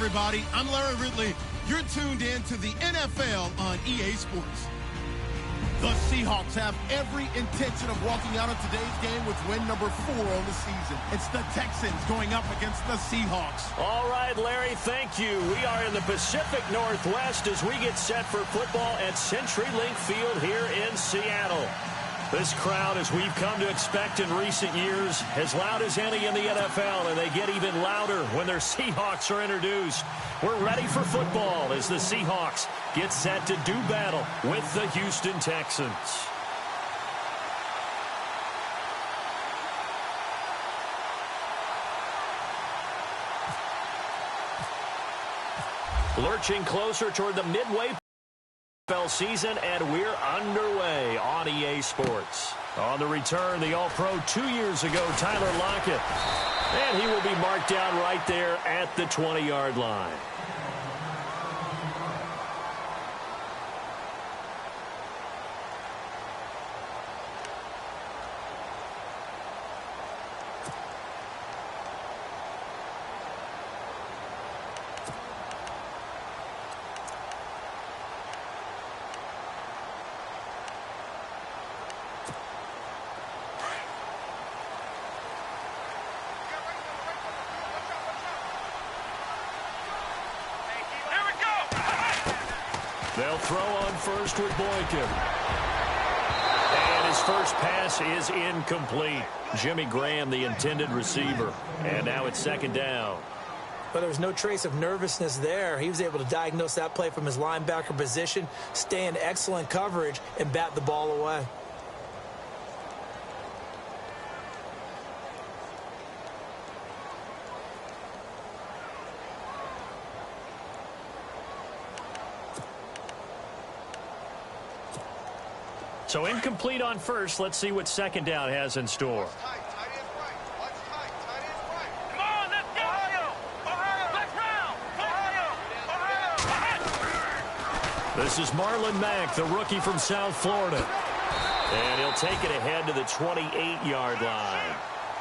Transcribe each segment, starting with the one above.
everybody. I'm Larry Ridley. You're tuned in to the NFL on EA Sports. The Seahawks have every intention of walking out of today's game with win number 4 on the season. It's the Texans going up against the Seahawks. All right, Larry, thank you. We are in the Pacific Northwest as we get set for football at CenturyLink Field here in Seattle. This crowd, as we've come to expect in recent years, as loud as any in the NFL, and they get even louder when their Seahawks are introduced. We're ready for football as the Seahawks get set to do battle with the Houston Texans. Lurching closer toward the midway NFL season, and we're underway on EA Sports. On the return, the All-Pro 2 years ago, Tyler Lockett. And he will be marked down right there at the 20-yard line. They'll throw on first with Boykin. And his first pass is incomplete. Jimmy Graham, the intended receiver. And now it's second down. But there was no trace of nervousness there. He was able to diagnose that play from his linebacker position, stay in excellent coverage, and bat the ball away. So incomplete on first. Let's see what second down has in store. This is Marlon Mack, the rookie from South Florida. And he'll take it ahead to the 28-yard line.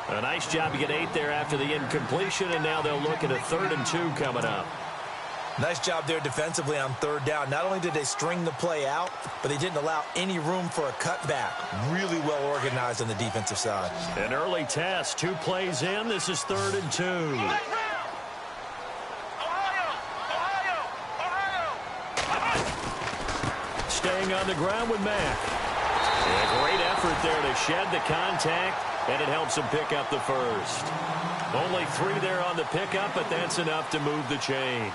A nice job to get 8 there after the incompletion, and now they'll look at a 3rd and 2 coming up. Nice job there defensively on 3rd down. Not only did they string the play out, but they didn't allow any room for a cutback. Really well organized on the defensive side. An early test. 2 plays in. This is 3rd and 2. Staying on the ground with Mack. A great effort there to shed the contact, and it helps him pick up the first. Only 3 there on the pickup, but that's enough to move the chains.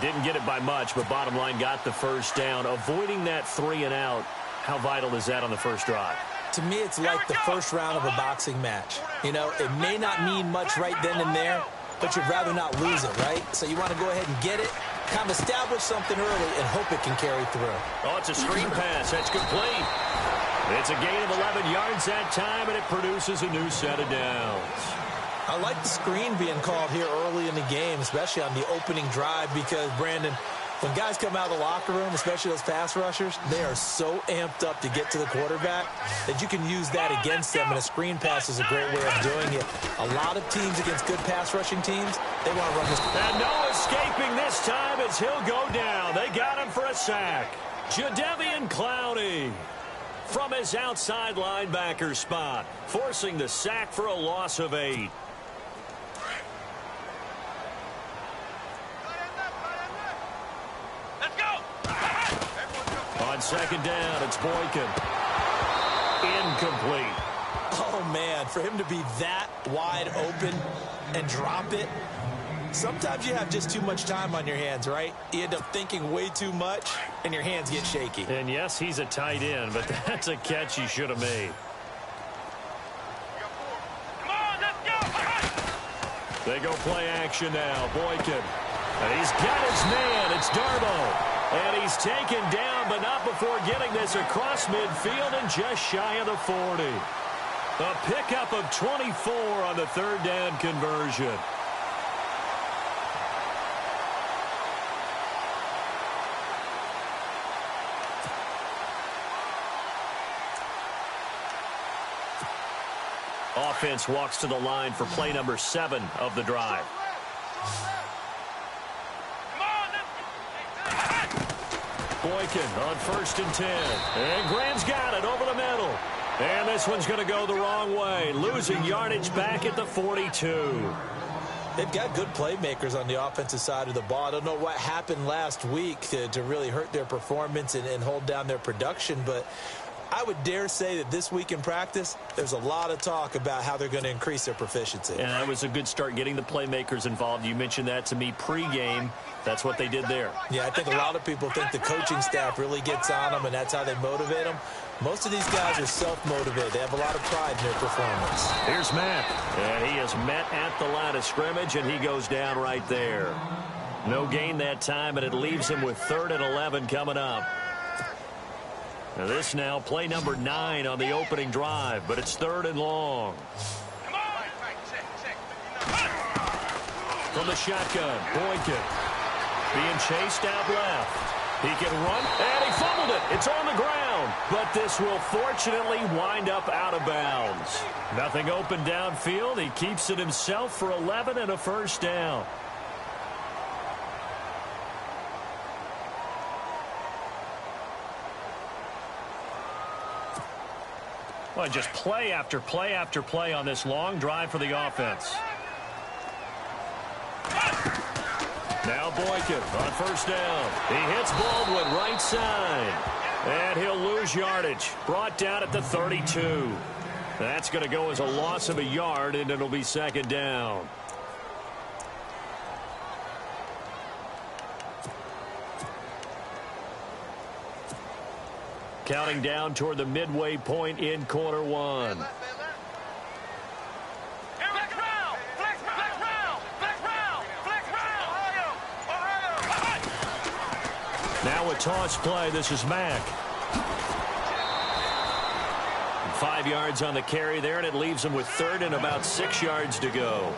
Didn't get it by much, but bottom line got the first down. Avoiding that 3 and out, how vital is that on the first drive? To me, it's like the first round of a boxing match. You know, it may not mean much right then and there, but you'd rather not lose it, right? So you want to go ahead and get it, kind of establish something early, and hope it can carry through. Oh, it's a screen pass. That's complete. It's a gain of 11 yards that time, and it produces a new set of downs. I like the screen being called here early in the game, especially on the opening drive, because, Brandon, when guys come out of the locker room, especially those pass rushers, they are so amped up to get to the quarterback that you can use that against them, and a screen pass is a great way of doing it. A lot of teams against good pass rushing teams, they want to run this. And no escaping this time as he'll go down. They got him for a sack. Jadeveon Clowney from his outside linebacker spot, forcing the sack for a loss of 8. On second down, it's Boykin. Incomplete. Oh, man, for him to be that wide open and drop it, sometimes you have just too much time on your hands, right? You end up thinking way too much, and your hands get shaky. And, yes, he's a tight end, but that's a catch he should have made. Come on, let's go! They go play action now. Boykin. And he's got his man. It's Darbo. And he's taken down, but not before getting this across midfield and just shy of the 40. A pickup of 24 on the 3rd down conversion. Offense walks to the line for play number 7 of the drive. Boykin on 1st and 10. And Graham's got it over the middle. And this one's going to go the wrong way, losing yardage back at the 42. They've got good playmakers on the offensive side of the ball. I don't know what happened last week to really hurt their performance and hold down their production, but I would dare say that this week in practice, there's a lot of talk about how they're going to increase their proficiency. And that was a good start getting the playmakers involved. You mentioned that to me pregame. That's what they did there. Yeah, I think a lot of people think the coaching staff really gets on them, and that's how they motivate them. Most of these guys are self-motivated. They have a lot of pride in their performance. Here's Mack, and he is met at the line of scrimmage, and he goes down right there. No gain that time, and it leaves him with 3rd and 11 coming up. Now this now, play number 9 on the opening drive, but it's 3rd and long. From the shotgun, Boykin being chased out left. He can run, and he fumbled it. It's on the ground, but this will fortunately wind up out of bounds. Nothing open downfield. He keeps it himself for 11 and a 1st down. Well, just play after play after play on this long drive for the offense. Now Boykin on 1st down. He hits Baldwin right side. And he'll lose yardage. Brought down at the 32. That's going to go as a loss of a yard, and it'll be 2nd down. Counting down toward the midway point in quarter 1. Now a toss play. This is Mack. 5 yards on the carry there, and it leaves him with 3rd and about 6 yards to go.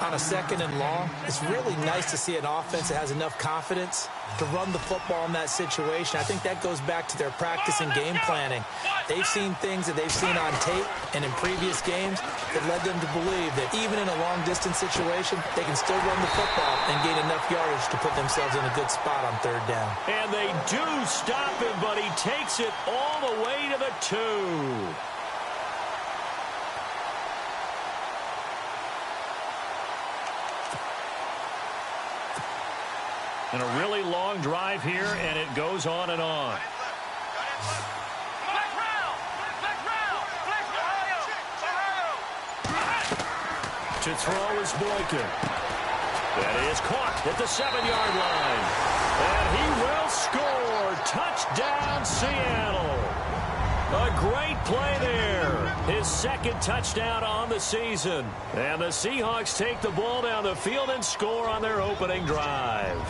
On a 2nd and long, it's really nice to see an offense that has enough confidence to run the football in that situation. I think that goes back to their practice and game planning. They've seen things that they've seen on tape and in previous games that led them to believe that even in a long-distance situation, they can still run the football and gain enough yardage to put themselves in a good spot on 3rd down. And they do stop him, but he takes it all the way to the 2. And a really long drive here, and it goes on and on. To throw is Boykin. That is caught at the 7-yard line. And he will score. Touchdown, Seattle. A great play there. His 2nd touchdown on the season. And the Seahawks take the ball down the field and score on their opening drive.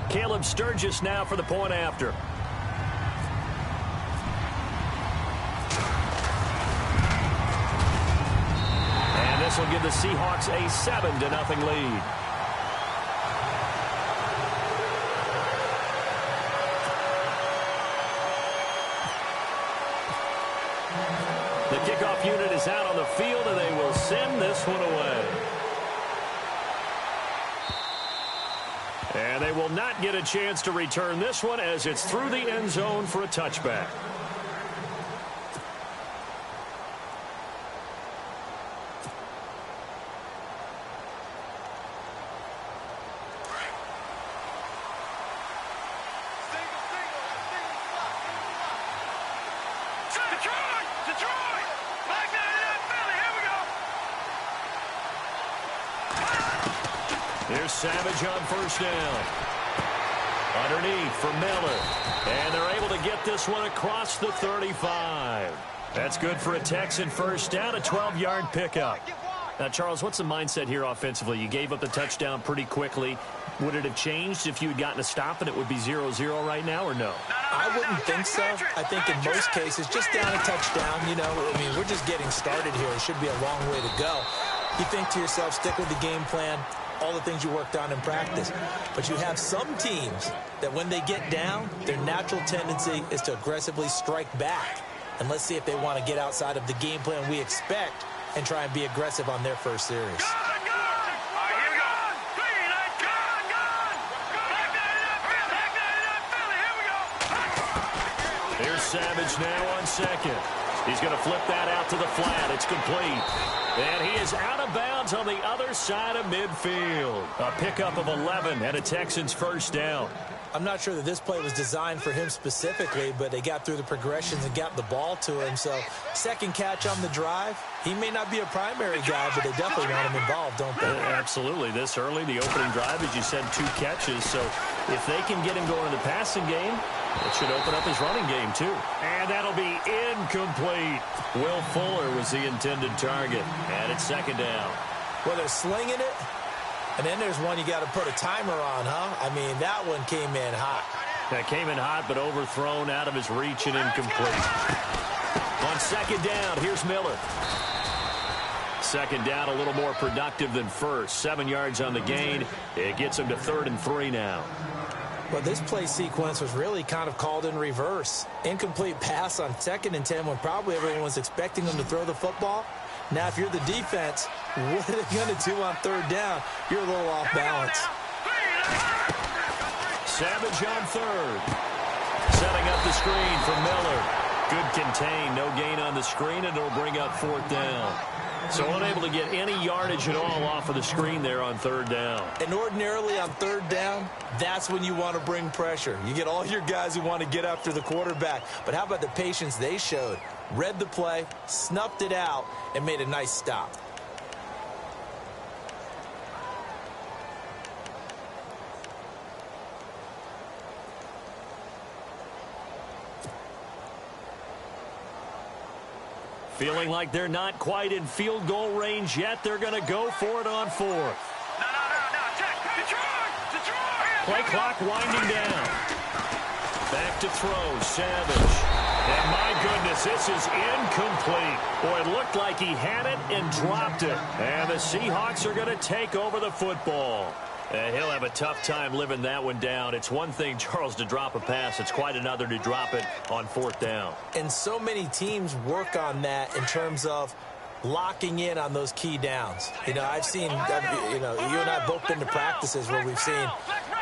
Caleb Sturgis now for the point after. And this will give the Seahawks a 7-0 lead. The kickoff unit is out on the field, and they will send this one away. And they will not get a chance to return this one as it's through the end zone for a touchback. Here's Savage on 1st down. Underneath for Miller. And they're able to get this one across the 35. That's good for a Texan 1st down, a 12-yard pickup. Now, Charles, what's the mindset here offensively? You gave up the touchdown pretty quickly. Would it have changed if you had gotten a stop and it would be 0-0 right now, or no? I wouldn't think so. I think in most cases, just down a touchdown, you know, I mean, we're just getting started here. It should be a long way to go. You think to yourself, stick with the game plan, all the things you worked on in practice. But you have some teams that when they get down, their natural tendency is to aggressively strike back. And let's see if they want to get outside of the game plan we expect and try and be aggressive on their first series. Here's Savage now on second. He's going to flip that out to the flat. It's complete. And he is out of bounds on the other side of midfield. A pickup of 11 and a Texans first down. I'm not sure that this play was designed for him specifically, but they got through the progressions and got the ball to him. So second catch on the drive. He may not be a primary guy, but they definitely want him involved, don't they? Absolutely. This early, the opening drive, as you said, 2 catches. So if they can get him going in the passing game, it should open up his running game, too. And that'll be incomplete. Will Fuller was the intended target. And it's second down. Well, they're slinging it. And then there's one you got to put a timer on, huh? I mean, that one came in hot. That came in hot, but overthrown, out of his reach, and incomplete. On second down, here's Miller. Second down, a little more productive than first. 7 yards on the gain. It gets him to 3rd and 3 now. Well, this play sequence was really kind of called in reverse. Incomplete pass on 2nd and 10 when probably everyone was expecting them to throw the football. Now, if you're the defense, what are they going to do on 3rd down? You're a little off balance. Savage on 3rd. Setting up the screen for Miller. Good contain. No gain on the screen, and it'll bring up 4th down. So unable to get any yardage at all off of the screen there on 3rd down. And ordinarily on 3rd down, that's when you want to bring pressure. You get all your guys who want to get after the quarterback. But how about the patience they showed? Read the play, snuffed it out, and made a nice stop. Feeling like they're not quite in field goal range yet. They're going to go for it on 4th. No. Detroit! Play clock winding down. Back to throw, Savage. And my goodness, this is incomplete. Boy, it looked like he had it and dropped it. And the Seahawks are going to take over the football. And he'll have a tough time living that one down. It's one thing, Charles, to drop a pass. It's quite another to drop it on 4th down. And so many teams work on that in terms of locking in on those key downs. You know, I've seen, you know, you and I both been to practices where we've seen,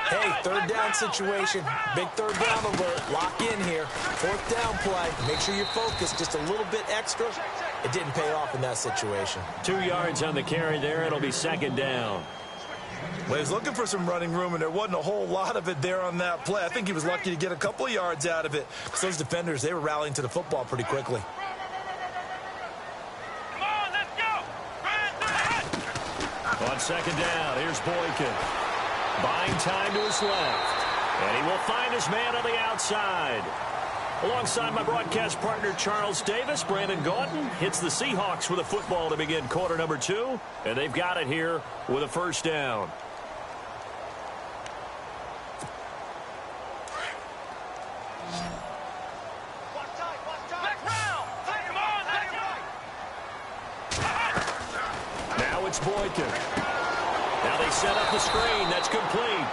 hey, 3rd down situation, big 3rd down alert, lock in here, 4th down play, make sure you're focused just a little bit extra. It didn't pay off in that situation. 2 yards on the carry there. It'll be 2nd down. Well, he was looking for some running room, and there wasn't a whole lot of it there on that play. I think he was lucky to get a couple of yards out of it because those defenders, they were rallying to the football pretty quickly. Come on, let's go! On 2nd down, here's Boykin. Buying time to his left. And he will find his man on the outside. Alongside my broadcast partner, Charles Davis, Brandon Gaudin hits the Seahawks with a football to begin quarter number 2. And they've got it here with a first down. Now it's Boykin. Now they set up the screen. That's complete.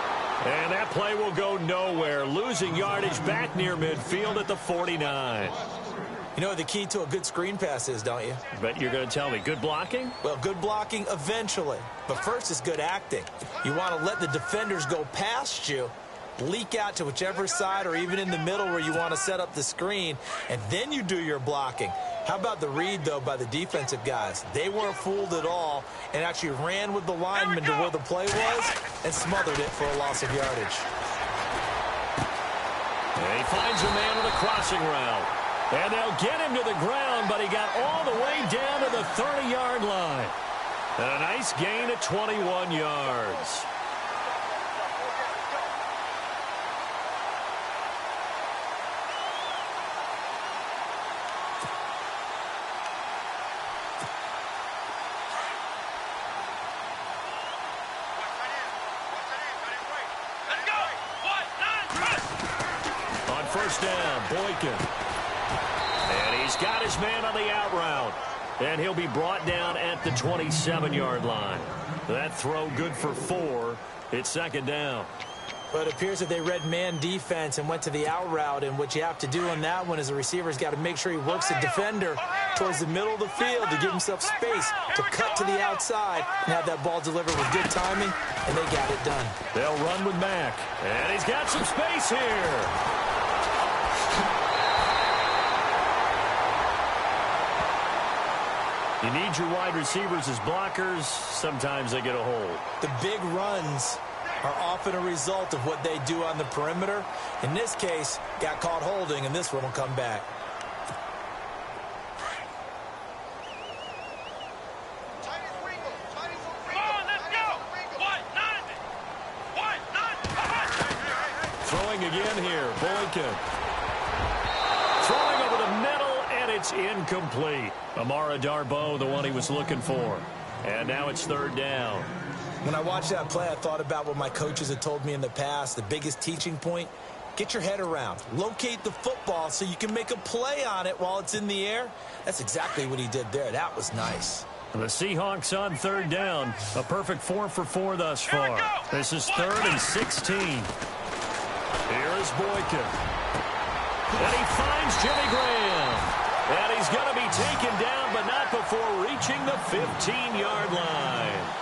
And that play will go nowhere. Losing yardage back near midfield at the 49. You know what the key to a good screen pass is, don't you? Bet you're going to tell me. Good blocking? Well, good blocking eventually. But first is good acting. You want to let the defenders go past you, leak out to whichever side or even in the middle where you want to set up the screen, and then you do your blocking. How about the read, though, by the defensive guys? They weren't fooled at all and actually ran with the lineman to where the play was and smothered it for a loss of yardage. And he finds a man on the crossing route. And they'll get him to the ground, but he got all the way down to the 30-yard line. And a nice gain of 21 yards. On first down, Boykin. And he's got his man on the out route. And he'll be brought down at the 27-yard line. That throw good for 4. It's second down. But it appears that they read man defense and went to the out route. And what you have to do on that one is the receiver's got to make sure he works the defender towards the middle of the field to give himself space to cut to the outside and have that ball delivered with good timing. And they got it done. They'll run with Mack. And he's got some space here. You need your wide receivers as blockers. Sometimes they get a hold. The big runs are often a result of what they do on the perimeter. In this case, got caught holding, and this one will come back. Throwing again here, Boykin. Throwing over the middle, and it's incomplete. Amara Darboh, the one he was looking for. And now it's third down. When I watched that play, I thought about what my coaches had told me in the past. The biggest teaching point, get your head around. Locate the football so you can make a play on it while it's in the air. That's exactly what he did there. That was nice. The Seahawks on third down. A perfect 4 for 4 thus far. This is 3rd and 16. Here is Boykin. And he finds Jimmy Graham. And he's going to be taken down, but not before reaching the 15-yard line.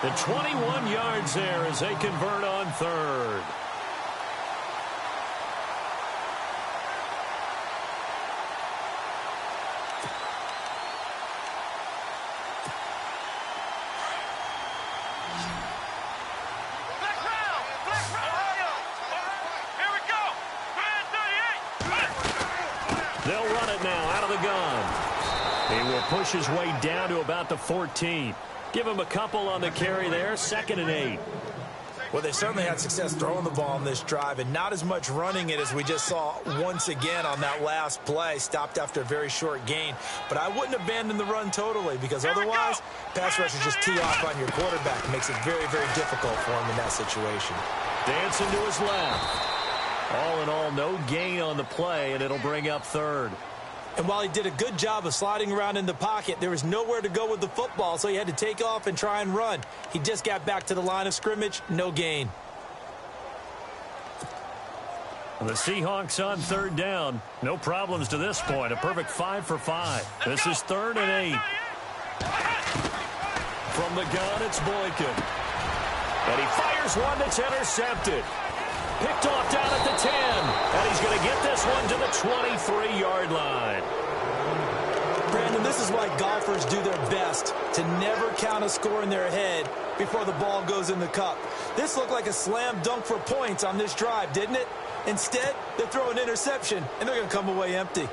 The 21 yards there as they convert on third. They'll run it now out of the gun. He will push his way down to about the 14. Give him a couple on the carry there. 2nd and 8. Well, they certainly had success throwing the ball on this drive and not as much running it as we just saw once again on that last play. Stopped after a very short gain. But I wouldn't abandon the run totally because otherwise, pass rushers just tee off on your quarterback. It makes it very, very difficult for him in that situation. Dancing to his left. All in all, no gain on the play, and it'll bring up third. And while he did a good job of sliding around in the pocket, there was nowhere to go with the football, so he had to take off and try and run. He just got back to the line of scrimmage, no gain. The Seahawks on third down. No problems to this point. A perfect 5 for 5. This is 3rd and 8. From the gun, it's Boykin. And he fires one that's intercepted. Picked off down at the 10. And he's going to get this one to the 23-yard line. Brandon, this is why golfers do their best to never count a score in their head before the ball goes in the cup. This looked like a slam dunk for points on this drive, didn't it? Instead, they throw an interception, and they're going to come away empty.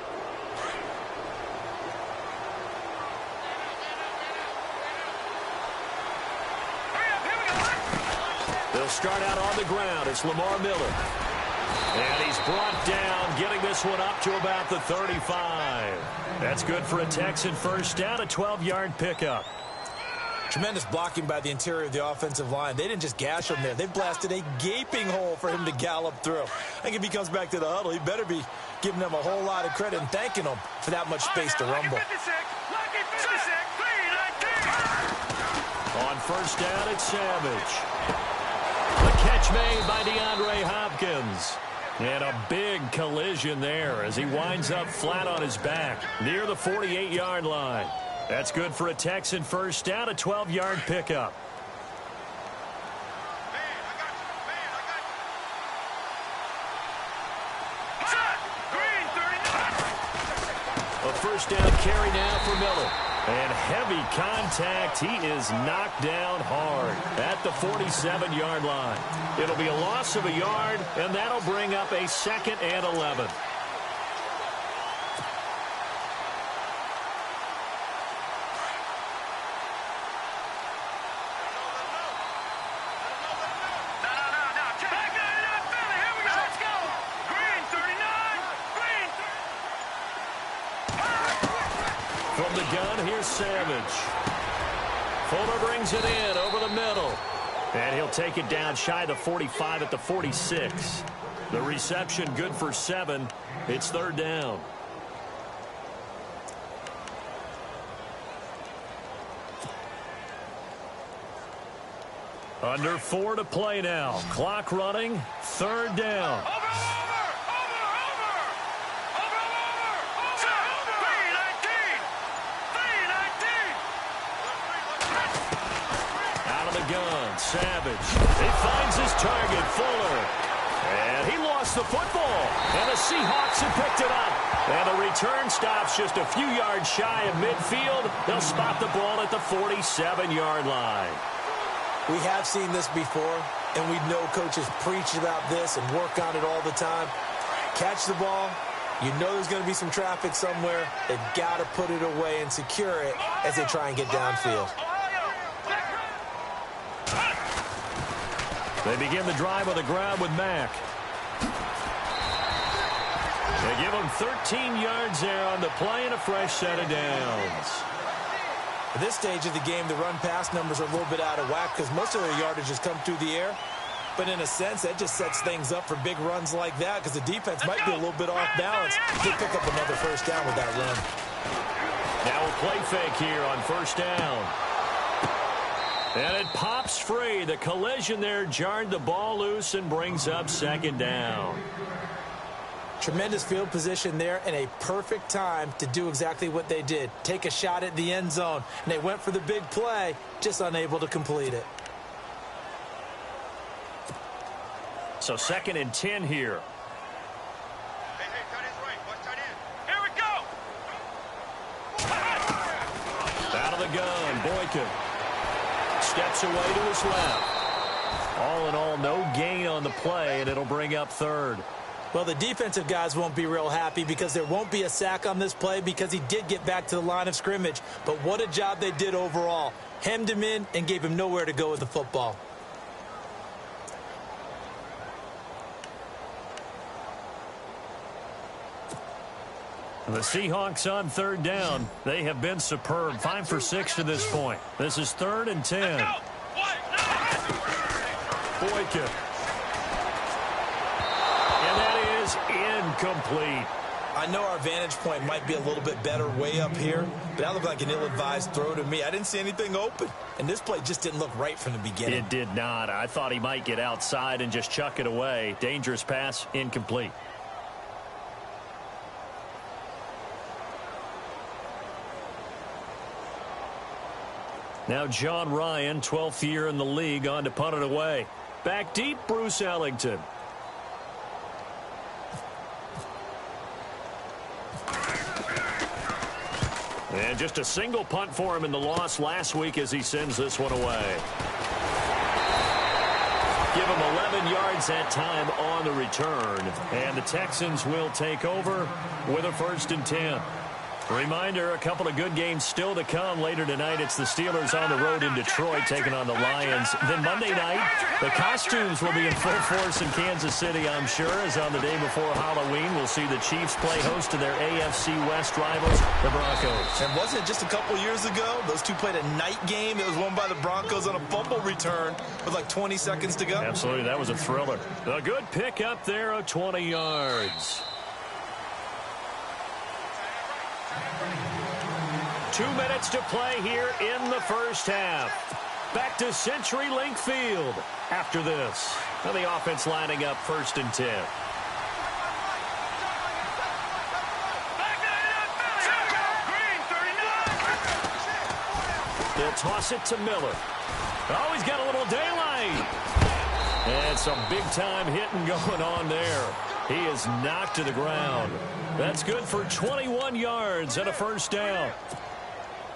They'll start out on the ground. It's Lamar Miller. And he's brought down, getting this one up to about the 35. That's good for a Texan first down, a 12-yard pickup. Tremendous blocking by the interior of the offensive line. They didn't just gash him there. They blasted a gaping hole for him to gallop through. I think if he comes back to the huddle, he better be giving them a whole lot of credit and thanking them for that much space to rumble. On first down, it's Savage. The catch made by DeAndre Hopkins. And a big collision there as he winds up flat on his back near the 48-yard line. That's good for a Texan first down, a 12-yard pickup. A first down carry now for Miller. And heavy contact. He is knocked down hard at the 47-yard line. It'll be a loss of a yard, and that'll bring up a 2nd and 11. From the gun, here's Savage. Fuller brings it in over the middle. And he'll take it down shy of the 45 at the 46. The reception good for 7. It's third down. Under 4 to play now. Clock running. Third down. Savage. He finds his target, Fuller. And he lost the football. And the Seahawks have picked it up. And the return stops just a few yards shy of midfield. They'll spot the ball at the 47-yard line. We have seen this before, and we know coaches preach about this and work on it all the time. Catch the ball. You know there's going to be some traffic somewhere. They've got to put it away and secure it as they try and get downfield. They begin the drive on the ground with Mack. They give him 13 yards there on the play and a fresh set of downs. At this stage of the game, the run-pass numbers are a little bit out of whack because most of their yardage has come through the air. But in a sense, that just sets things up for big runs like that because the defense might be a little bit off balance. They pick up another first down with that run. Now a play fake here on first down. And it pops free. The collision there jarred the ball loose and brings up second down. Tremendous field position there and a perfect time to do exactly what they did. Take a shot at the end zone. And they went for the big play, just unable to complete it. So 2nd and 10 here. Here we go. Out of the gun, Boykin. Steps away to his left. All in all, no gain on the play, and it'll bring up 3rd. Well, the defensive guys won't be real happy because there won't be a sack on this play because he did get back to the line of scrimmage. But what a job they did overall. Hemmed him in and gave him nowhere to go with the football. The Seahawks on 3rd down. They have been superb. 5 for 6 to this point. This is 3rd and 10. Boykin. And that is incomplete. I know our vantage point might be a little bit better way up here, but that looked like an ill-advised throw to me. I didn't see anything open, and this play just didn't look right from the beginning. It did not. I thought he might get outside and just chuck it away. Dangerous pass, incomplete. Now John Ryan, 12th year in the league, on to punt it away. Back deep, Bruce Ellington. And just a single punt for him in the loss last week as he sends this one away. Give him 11 yards that time on the return. And the Texans will take over with a 1st and 10. Reminder, a couple of good games still to come later tonight. It's the Steelers on the road in Detroit taking on the Lions. Then Monday night, the costumes will be in full force in Kansas City, I'm sure, as on the day before Halloween, we'll see the Chiefs play host to their AFC West rivals, the Broncos. And wasn't it just a couple years ago, those two played a night game that was won by the Broncos on a fumble return with like 20 seconds to go? Absolutely, that was a thriller. A good pick up there of 20 yards. 2 minutes to play here in the first half. Back to CenturyLink Field after this. Now the offense lining up 1st and 10. They'll toss it to Miller. Oh, he's got a little daylight. And some big-time hitting going on there. He is knocked to the ground. That's good for 21 yards and a 1st down.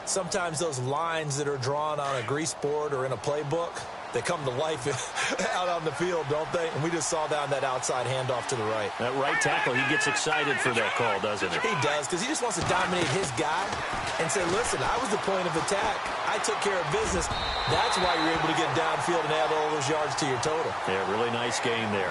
Sometimes those lines that are drawn on a grease board or in a playbook, they come to life out on the field, don't they? And we just saw down that outside handoff to the right. That right tackle, he gets excited for that call, doesn't he? He does, because he just wants to dominate his guy and say, listen, I was the point of attack. I took care of business. That's why you're able to get downfield and add all those yards to your total. Yeah, really nice game there.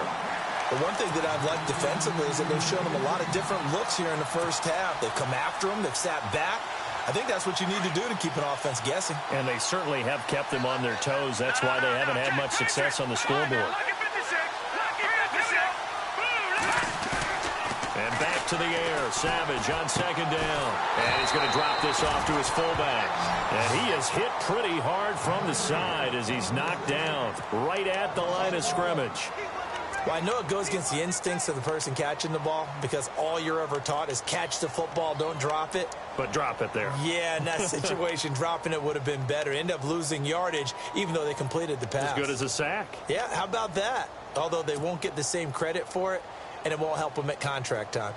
But one thing that I've liked defensively is that they've shown him a lot of different looks here in the first half. They've come after him. They've sat back. I think that's what you need to do to keep an offense guessing. And they certainly have kept them on their toes. That's why they haven't had much success on the scoreboard. And back to the air. Savage on 2nd down. And he's going to drop this off to his fullback. And he is hit pretty hard from the side as he's knocked down right at the line of scrimmage. Well, I know it goes against the instincts of the person catching the ball because all you're ever taught is catch the football, don't drop it. But drop it there. Yeah, in that situation, dropping it would have been better. End up losing yardage, even though they completed the pass. As good as a sack. Yeah, how about that? Although they won't get the same credit for it, and it won't help them at contract time.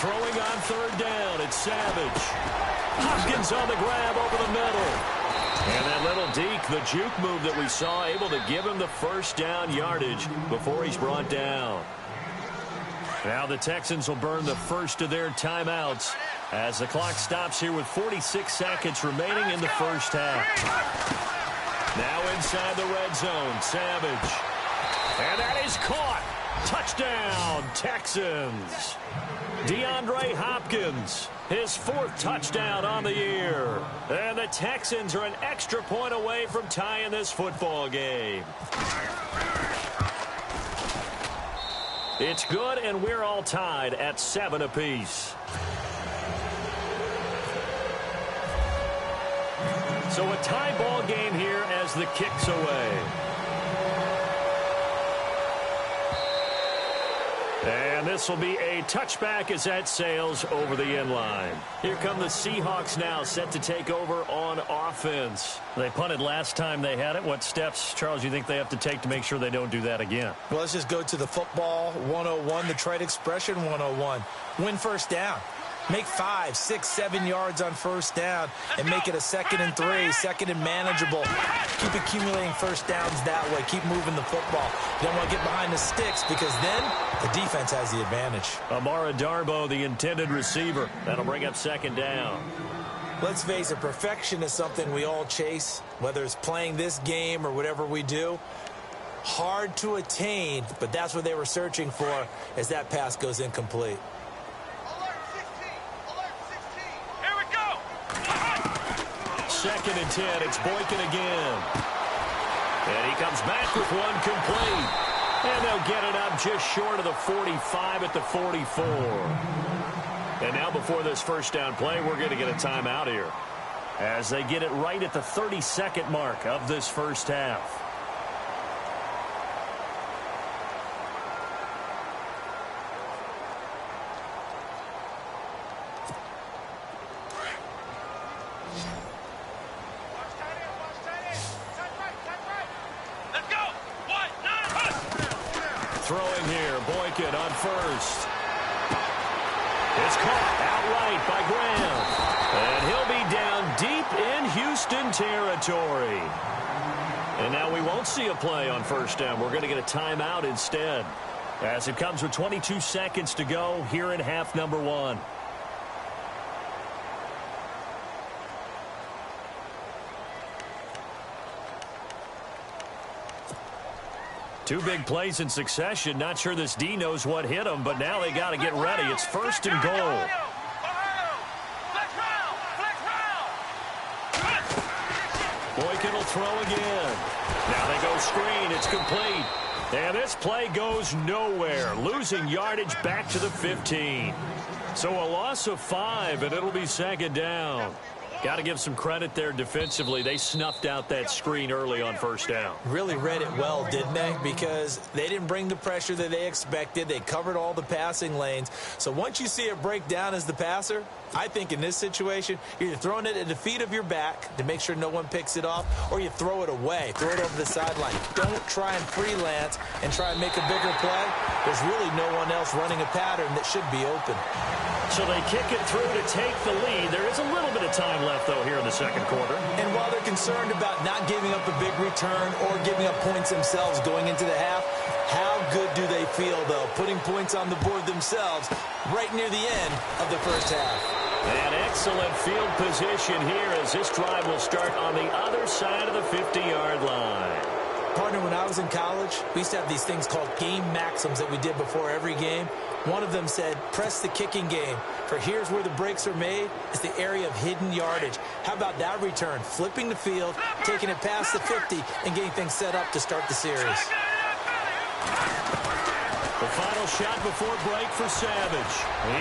Throwing on third down, it's Savage. Hopkins on the grab over the middle. And that little deke, the juke move that we saw, able to give him the first down yardage before he's brought down. Now the Texans will burn the first of their timeouts as the clock stops here with 46 seconds remaining in the first half. Now inside the red zone, Savage. And that is caught. Touchdown, Texans. DeAndre Hopkins, his 4th touchdown on the year. And the Texans are an extra point away from tying this football game. It's good, and we're all tied at 7 apiece. So a tie ball game here as the kick's away. And this will be a touchback as that sails over the end line. Here come the Seahawks now, set to take over on offense. They punted last time they had it. What steps, Charles, you think they have to take to make sure they don't do that again? Well, let's just go to the football 101, the trade expression 101. Win first down. Make 5, 6, 7 yards on first down and make it a 2nd and 3, 2nd and manageable. Keep accumulating first downs that way. Keep moving the football. You don't want to get behind the sticks because then the defense has the advantage. Amara Darboh, the intended receiver. That'll bring up 2nd down. Let's face it, perfection is something we all chase, whether it's playing this game or whatever we do. Hard to attain, but that's what they were searching for as that pass goes incomplete. 2nd and 10. It's Boykin again. And he comes back with one complete. And they'll get it up just short of the 45 at the 44. And now before this first down play, we're going to get a timeout here as they get it right at the 32nd mark of this first half. Throwing here, Boykin on first. It's caught outright by Graham. And he'll be down deep in Houston territory. And now we won't see a play on first down. We're going to get a timeout instead, as it comes with 22 seconds to go here in half number 1. Two big plays in succession. Not sure this D knows what hit him, but now they got to get ready. It's 1st and goal. Boykin will throw again. Now they go screen. It's complete. And this play goes nowhere. Losing yardage back to the 15. So a loss of 5, and it'll be 2nd down. Got to give some credit there defensively. They snuffed out that screen early on first down. Really read it well, didn't they? Because they didn't bring the pressure that they expected. They covered all the passing lanes. So once you see it break down as the passer, I think in this situation, you're either throwing it at the feet of your back to make sure no one picks it off, or you throw it away, throw it over the sideline. Don't try and freelance and try and make a bigger play. There's really no one else running a pattern that should be open. So they kick it through to take the lead. There is a little bit of time left, though, here in the second quarter. And while they're concerned about not giving up a big return or giving up points themselves going into the half, how good do they feel, though, putting points on the board themselves right near the end of the first half? An excellent field position here as this drive will start on the other side of the 50-yard line. Partner, when I was in college, we used to have these things called game maxims that we did before every game. One of them said, press the kicking game. For here's where the breaks are made. It's the area of hidden yardage. How about that return? Flipping the field, taking it past the 50, and getting things set up to start the series. The final shot before break for Savage.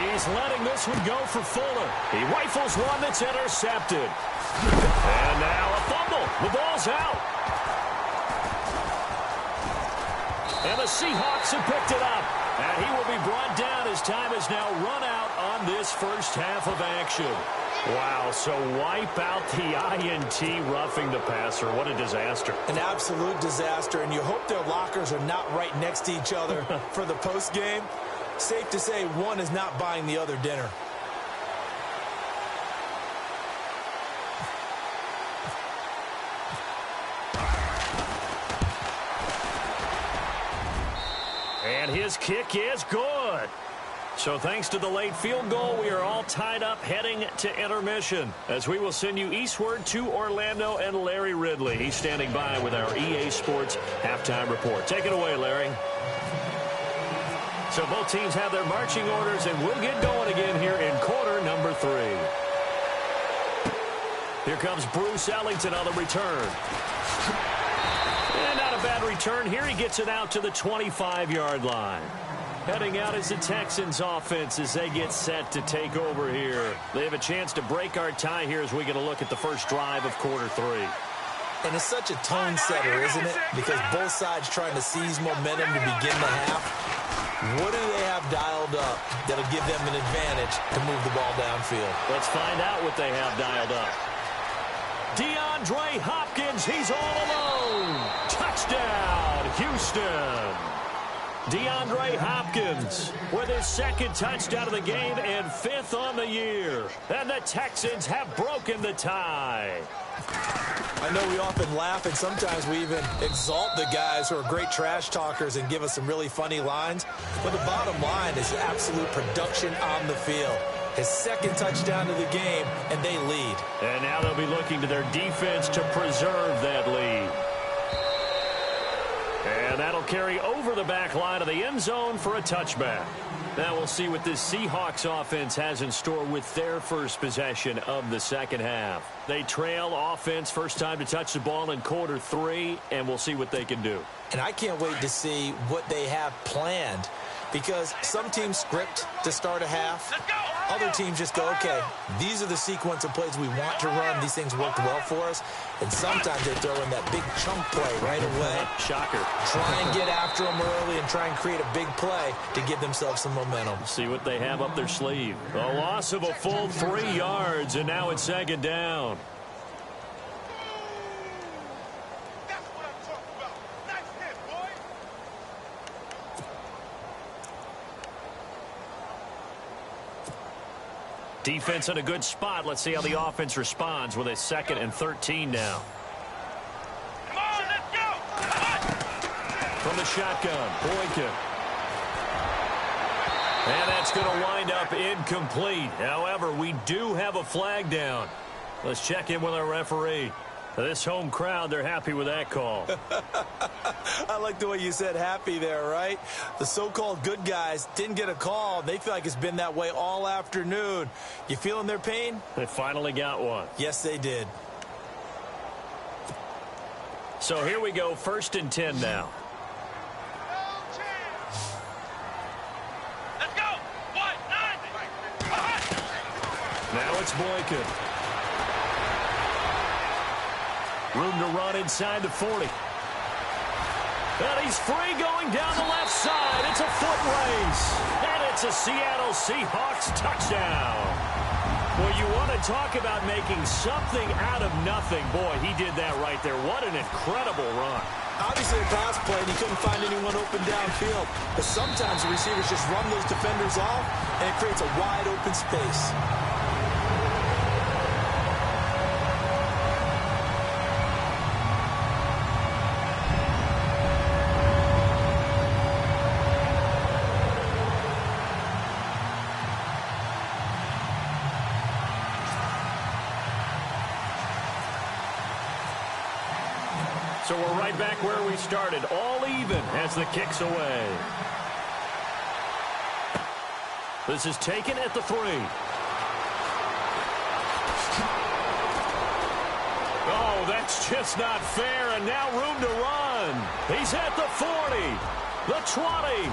He's letting this one go for Fuller. He rifles one that's intercepted. And now a fumble. The ball's out. And the Seahawks have picked it up. And he will be brought down as time is now run out on this first half of action. Wow, so wipe out the INT roughing the passer. What a disaster. An absolute disaster, and you hope their lockers are not right next to each other for the postgame. Safe to say one is not buying the other dinner. And his kick is good. So thanks to the late field goal, we are all tied up heading to intermission, as we will send you eastward to Orlando and Larry Ridley. He's standing by with our EA Sports halftime report. Take it away, Larry. So both teams have their marching orders, and we'll get going again here in quarter number 3. Here comes Bruce Ellington on the return. And not a bad return here. He gets it out to the 25-yard line. Heading out is the Texans offense as they get set to take over here. They have a chance to break our tie here as we get a look at the first drive of quarter 3. And it's such a tone setter, isn't it? Because both sides trying to seize momentum to begin the half. What do they have dialed up that'll give them an advantage to move the ball downfield? Let's find out what they have dialed up. DeAndre Hopkins, he's all alone. Touchdown, Houston. DeAndre Hopkins with his second touchdown of the game and 5th on the year. And the Texans have broken the tie. I know we often laugh, and sometimes we even exalt the guys who are great trash talkers and give us some really funny lines. But the bottom line is absolute production on the field. His second touchdown of the game, and they lead. And now they'll be looking to their defense to preserve that lead. And that'll carry over the back line of the end zone for a touchback. Now we'll see what this Seahawks offense has in store with their first possession of the second half. They trail offense first time to touch the ball in quarter 3, and we'll see what they can do. And I can't wait to see what they have planned, because some teams script to start a half. Other teams just go, okay, these are the sequence of plays we want to run. These things worked well for us. And sometimes they throw in that big chunk play right away. Shocker. Try and get after them early and try and create a big play to give themselves some momentum. See what they have up their sleeve. A loss of a full 3 yards, and now it's second down. Defense in a good spot. Let's see how the offense responds with a 2nd and 13 now. Come on, let's go! Come on! From the shotgun, Boykin. And that's going to wind up incomplete. However, we do have a flag down. Let's check in with our referee. This home crowd, they're happy with that call. I like the way you said happy there, right? The so-called good guys didn't get a call. They feel like it's been that way all afternoon. You feeling their pain? They finally got one. Yes, they did. So here we go, 1st and 10 now. Let's go! 1-9! Now it's Boykin. Room to run inside the 40. And he's free going down the left side. It's a foot race. And it's a Seattle Seahawks touchdown. Well, you want to talk about making something out of nothing. Boy, he did that right there. What an incredible run. Obviously a pass play, and he couldn't find anyone open downfield. But sometimes the receivers just run those defenders off, and it creates a wide open space. So we're right back where we started, all even as the kick's away. This is taken at the 3. Oh, that's just not fair, and now room to run. He's at the 40, the 20.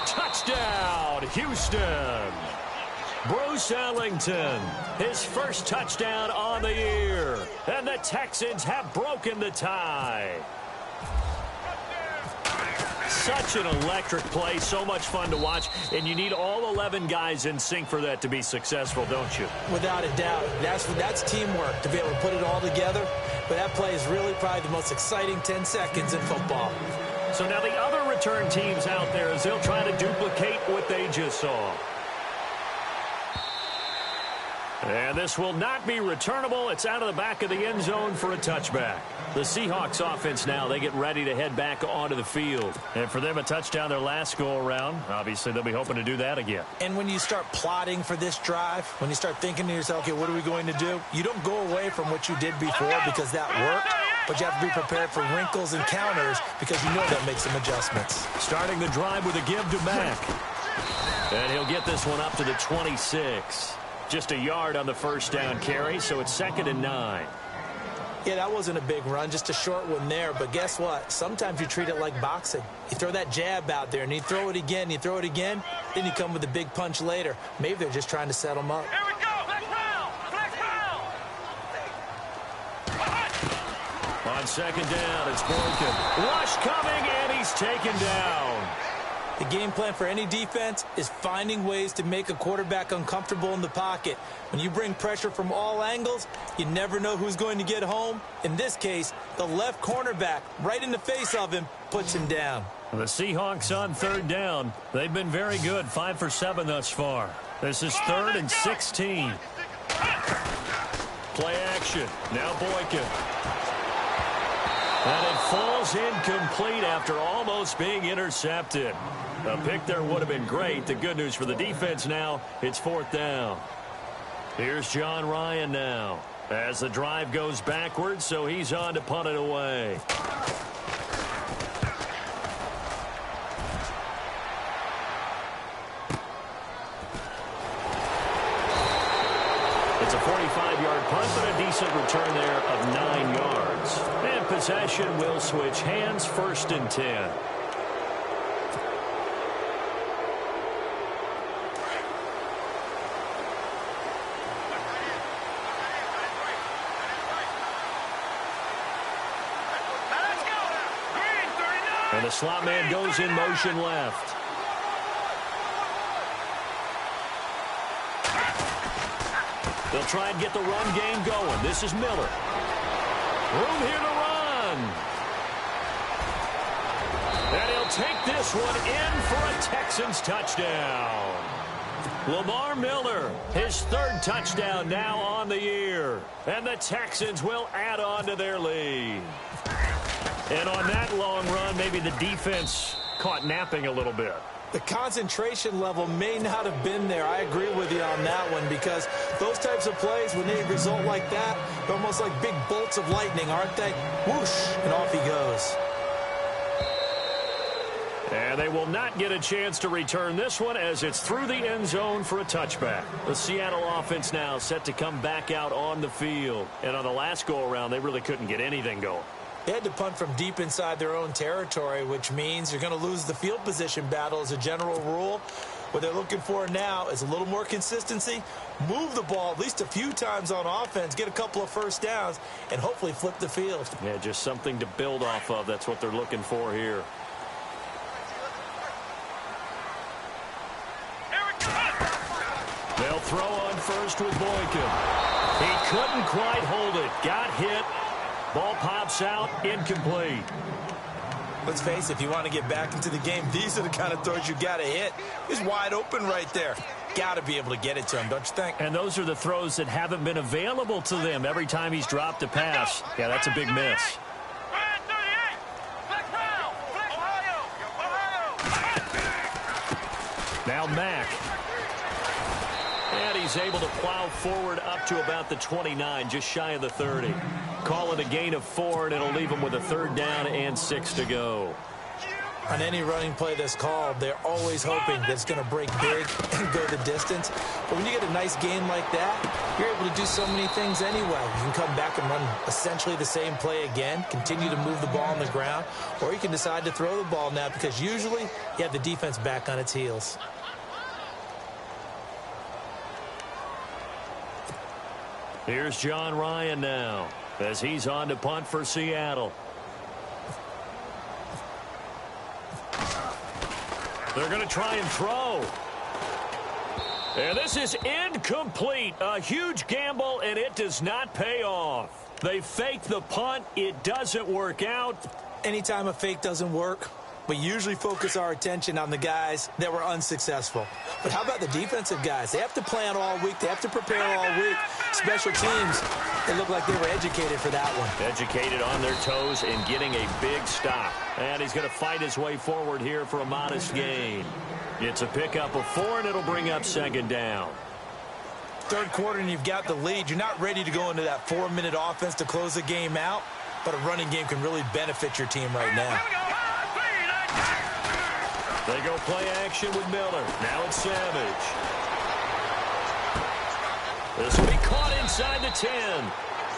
Touchdown, Houston. Bruce Ellington, his first touchdown on the year. And the Texans have broken the tie. Such an electric play, so much fun to watch, and you need all 11 guys in sync for that to be successful, don't you? Without a doubt. That's teamwork to be able to put it all together. But that play is really probably the most exciting 10 seconds in football. So now the other return teams out there as they'll try to duplicate what they just saw. And this will not be returnable. It's out of the back of the end zone for a touchback. The Seahawks offense now, they get ready to head back onto the field. And for them, a touchdown their last go-around. Obviously, they'll be hoping to do that again. And when you start plotting for this drive, when you start thinking to yourself, okay, what are we going to do? You don't go away from what you did before because that worked. But you have to be prepared for wrinkles and counters because you know they'll make some adjustments. Starting the drive with a give to Mack. And he'll get this one up to the 26. Just a yard on the first down carry, so it's 2nd and 9. Yeah, that wasn't a big run, just a short one there. But guess what? Sometimes you treat it like boxing. You throw that jab out there, and you throw it again, you throw it again, then you come with a big punch later. Maybe they're just trying to set them up. Here we go. Flex round. On 2nd down, it's Boykin. Rush coming, and he's taken down. The game plan for any defense is finding ways to make a quarterback uncomfortable in the pocket. When you bring pressure from all angles, you never know who's going to get home. In this case, the left cornerback, right in the face of him, puts him down. The Seahawks on 3rd down. They've been very good, 5 for 7 thus far. This is 3rd and 16. Play action. Now Boykin. And it falls incomplete after almost being intercepted. A pick there would have been great. The good news for the defense now, it's 4th down. Here's John Ryan now as the drive goes backwards, so he's on to punt it away. It's a 45-yard punt, but a decent return there of 9 yards. And possession will switch hands, 1st and 10. And the slot man goes in motion left. They'll try and get the run game going. This is Miller. Room here to run. And he'll take this one in for a Texans touchdown. Lamar Miller, his 3rd touchdown now on the year. And the Texans will add on to their lead. And on that long run, maybe the defense caught napping a little bit. The concentration level may not have been there. I agree with you on that one because those types of plays, when they result like that, they're almost like big bolts of lightning, aren't they? Whoosh, and off he goes. And they will not get a chance to return this one as it's through the end zone for a touchback. The Seattle offense now set to come back out on the field. And on the last go-around, they really couldn't get anything going. They had to punt from deep inside their own territory, which means you're going to lose the field position battle as a general rule. What they're looking for now is a little more consistency, move the ball at least a few times on offense, get a couple of first downs, and hopefully flip the field. Yeah, just something to build off of. That's what they're looking for here. They'll throw on first with Boykin. He couldn't quite hold it. Got hit. Ball pops out, incomplete. Let's face it, if you want to get back into the game, these are the kind of throws you got to hit. He's wide open right there. Got to be able to get it to him, don't you think? And those are the throws that haven't been available to them every time he's dropped a pass. Yeah, that's a big miss. Now Mack. And he's able to plow forward up to about the 29, just shy of the 30. Call it a gain of 4, and it'll leave him with a 3rd down and 6 to go. On any running play that's called, they're always hoping that it's going to break big and go the distance. But when you get a nice gain like that, you're able to do so many things anyway. You can come back and run essentially the same play again, continue to move the ball on the ground, or you can decide to throw the ball now because usually you have the defense back on its heels. Here's John Ryan now as he's on to punt for Seattle. They're going to try and throw. And this is incomplete. A huge gamble, and it does not pay off. They fake the punt. It doesn't work out. Anytime a fake doesn't work, we usually focus our attention on the guys that were unsuccessful. But how about the defensive guys? They have to plan all week. They have to prepare all week. Special teams, it looked like they were educated for that one. Educated on their toes and getting a big stop. And he's going to fight his way forward here for a modest gain. It's a pickup of 4, and it'll bring up second down. Third quarter, and you've got the lead. You're not ready to go into that 4-minute offense to close the game out, but a running game can really benefit your team right now. They go play action with Miller. Now it's Savage. This will be caught inside the 10.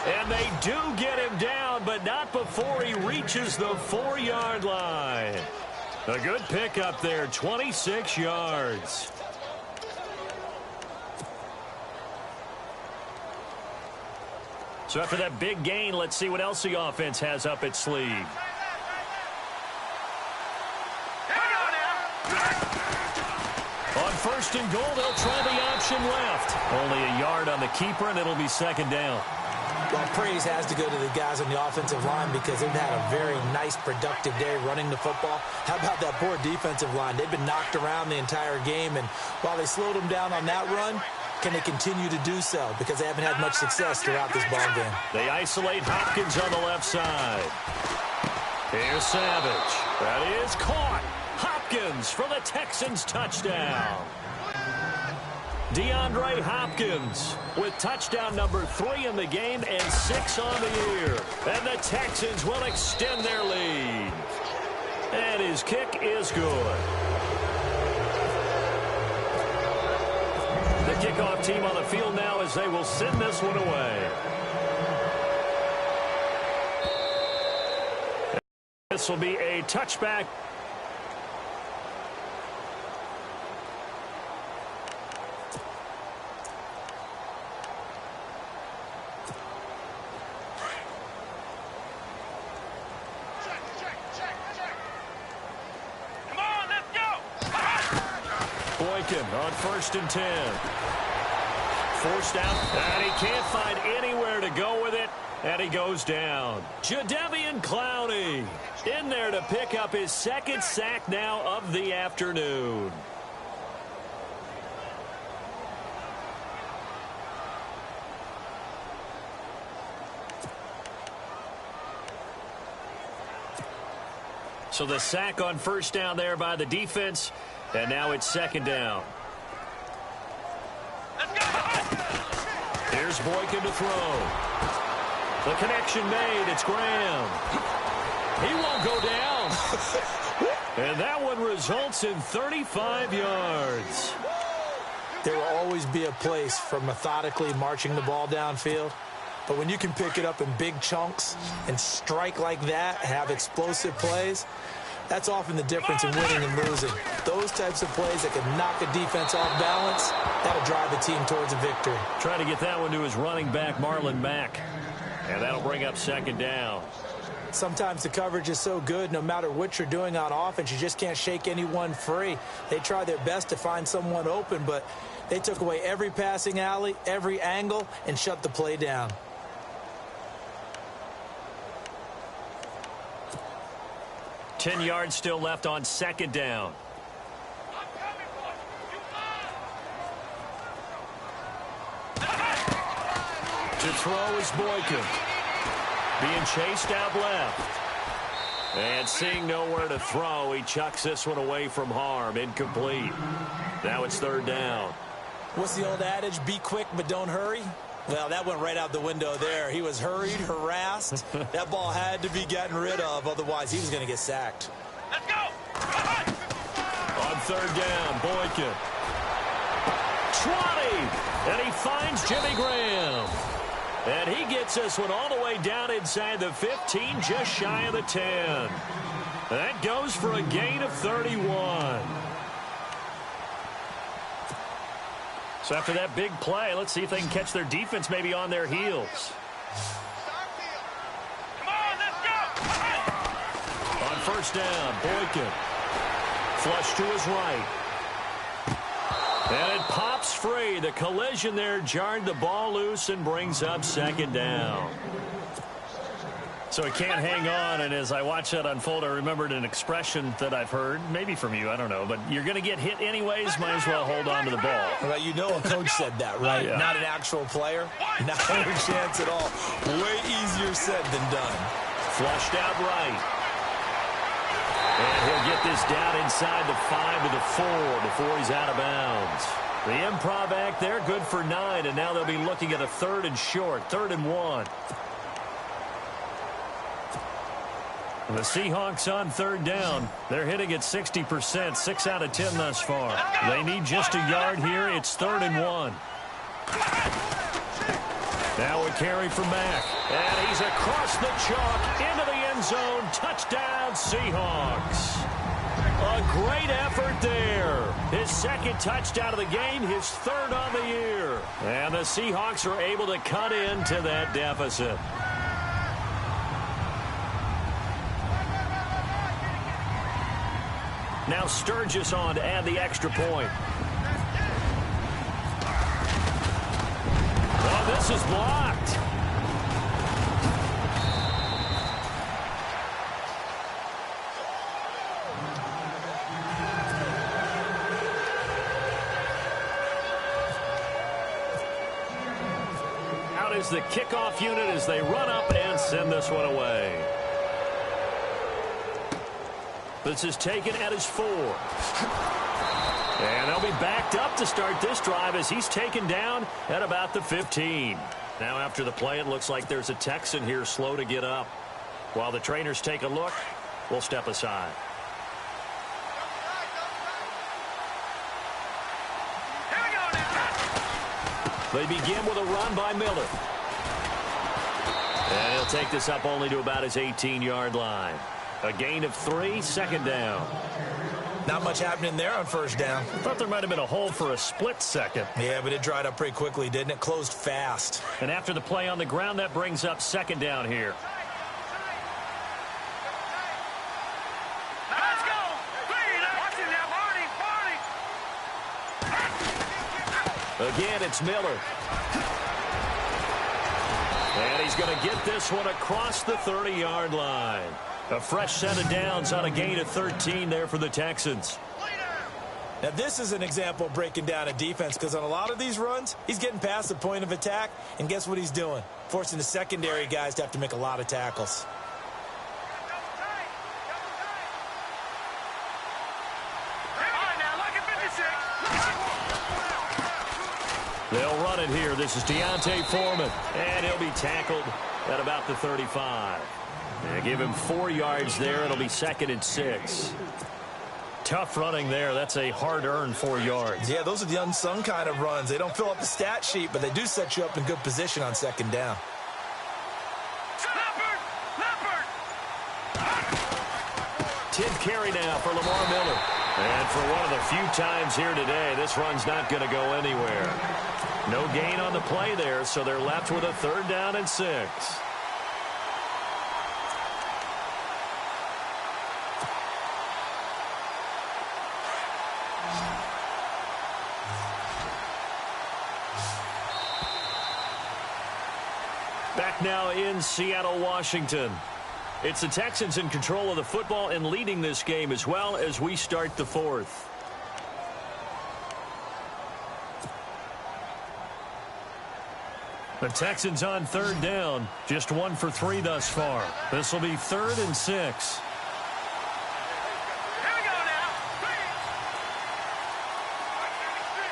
And they do get him down, but not before he reaches the 4-yard line. A good pickup there, 26 yards. So after that big gain, let's see what else the offense has up its sleeve. On first and goal, they'll try the option left. Only a yard on the keeper, and it'll be second down. Well, praise has to go to the guys on the offensive line because they've had a very nice, productive day running the football. How about that poor defensive line? They've been knocked around the entire game, and while they slowed them down on that run, can they continue to do so? Because they haven't had much success throughout this ball game. They isolate Hopkins on the left side. Here's Savage. That is caught. Hopkins for the Texans touchdown. DeAndre Hopkins with touchdown number 3 in the game and 6 on the year. And the Texans will extend their lead. And his kick is good. The kickoff team on the field now as they will send this one away. This will be a touchback. On first and 10. Forced out, and he can't find anywhere to go with it, and he goes down. Jadeveon Clowney in there to pick up his second sack now of the afternoon. So the sack on first down there by the defense. And now it's second down. Here's Boykin to throw. The connection made. It's Graham. He won't go down. And that one results in 35 yards. There will always be a place for methodically marching the ball downfield. But when you can pick it up in big chunks and strike like that, have explosive plays, that's often the difference in winning and losing. Those types of plays that can knock a defense off balance, that'll drive the team towards a victory. Trying to get that one to his running back, Marlon Mack. And that'll bring up second down. Sometimes the coverage is so good, no matter what you're doing on offense, you just can't shake anyone free. They try their best to find someone open, but they took away every passing alley, every angle, and shut the play down. Ten yards still left on second down. To throw is Boykin. Being chased out left. And seeing nowhere to throw, he chucks this one away from harm. Incomplete. Now it's third down. What's the old adage? Be quick, but don't hurry. Well, that went right out the window there. He was hurried, harassed. That ball had to be gotten rid of, otherwise he was going to get sacked. Let's go! On third down, Boykin. 20! And he finds Jimmy Graham. And he gets this one all the way down inside the 15, just shy of the 10. That goes for a gain of 31. So after that big play, let's see if they can catch their defense maybe on their heels. Come on, let's go! On first down, Boykin Flush to his right. And it pops free. The collision there jarred the ball loose and brings up second down. So he can't hang on, and as I watch that unfold, I remembered an expression that I've heard, maybe from you, I don't know, but you're going to get hit anyways, might as well hold on to the ball. Well, you know a coach said that, right? Yeah. Not an actual player. Not a chance at all. Way easier said than done. Flushed out right. And he'll get this down inside the 5 to the 4 before he's out of bounds. The improv act there, good for 9, and now they'll be looking at a 3rd and short, 3rd and 1. The Seahawks on 3rd down. They're hitting at 60%, 6 out of 10 thus far. They need just a yard here. It's 3rd and 1. Now a carry from Mack. And he's across the chalk into the end zone. Touchdown, Seahawks. A great effort there. His 2nd touchdown of the game, his 3rd on the year. And the Seahawks are able to cut into that deficit. Now Sturgis on to add the extra point. Oh, this is blocked. Out is the kickoff unit as they run up and send this one away. This is taken at his 4. And they'll be backed up to start this drive as he's taken down at about the 15. Now after the play, it looks like there's a Texan here slow to get up. While the trainers take a look, we'll step aside. They begin with a run by Miller. And he'll take this up only to about his 18-yard line. A gain of 3, 2nd down. Not much happening there on 1st down. Thought there might have been a hole for a split second. Yeah, but it dried up pretty quickly, didn't it? Closed fast. And after the play on the ground, that brings up 2nd down here. Let's go! Again, it's Miller. And he's going to get this one across the 30-yard line. A fresh set of downs on a gain of 13 there for the Texans. Now, this is an example of breaking down a defense because on a lot of these runs, he's getting past the point of attack, and guess what he's doing? Forcing the secondary guys to have to make a lot of tackles. They'll run it here. This is Deontay Foreman, and he'll be tackled at about the 35. They give him 4 yards there. It'll be 2nd and 6. Tough running there. That's a hard-earned 4 yards. Yeah, those are the unsung kind of runs. They don't fill up the stat sheet, but they do set you up in good position on 2nd down. 10th carry now for Lamar Miller. And for one of the few times here today, this run's not going to go anywhere. No gain on the play there, so they're left with a 3rd down and 6. Back now in Seattle, Washington. It's the Texans in control of the football and leading this game as well as we start the 4th. The Texans on 3rd down. Just 1 for 3 thus far. This will be 3rd and 6.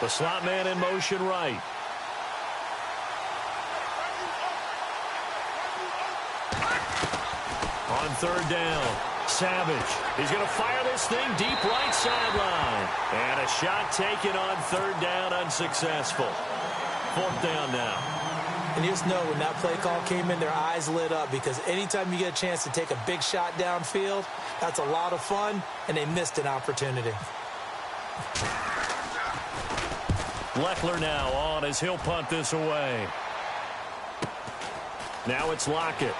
The slot man in motion right. On 3rd down, Savage. He's going to fire this thing deep right sideline. And a shot taken on 3rd down, unsuccessful. 4th down now. And you just know when that play call came in, their eyes lit up because anytime you get a chance to take a big shot downfield, that's a lot of fun, and they missed an opportunity. Leckler now on as he'll punt this away. Now it's Lockett.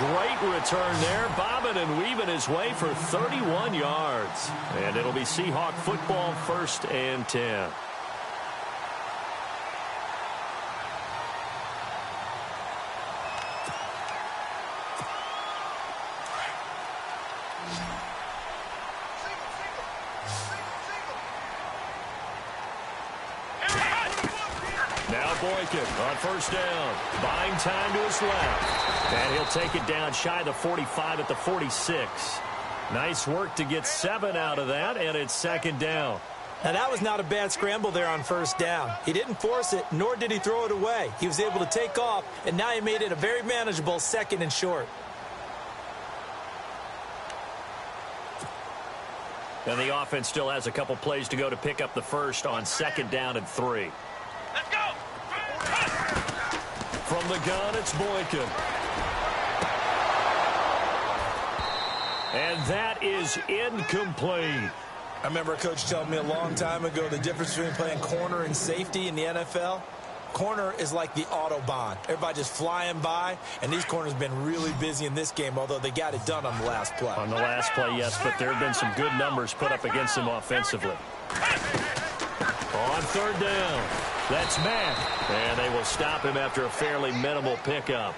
great return there, bobbing and weaving his way for 31 yards. And it'll be Seahawk football, 1st and 10. Now Boykin on 1st down. Buying time to his left. And he'll take it down shy of the 45 at the 46. Nice work to get 7 out of that, and it's 2nd down. Now, that was not a bad scramble there on 1st down. He didn't force it, nor did he throw it away. He was able to take off, and now he made it a very manageable 2nd and short. And the offense still has a couple plays to go to pick up the first on 2nd down and 3. Let's go. From the gun, it's Boykin. And that is incomplete. I remember a coach telling me a long time ago the difference between playing corner and safety in the NFL. Corner is like the Autobahn. Everybody just flying by, and these corners have been really busy in this game, although they got it done on the last play. On the last play, yes, but there have been some good numbers put up against them offensively. On 3rd down, that's Mack, and they will stop him after a fairly minimal pickup.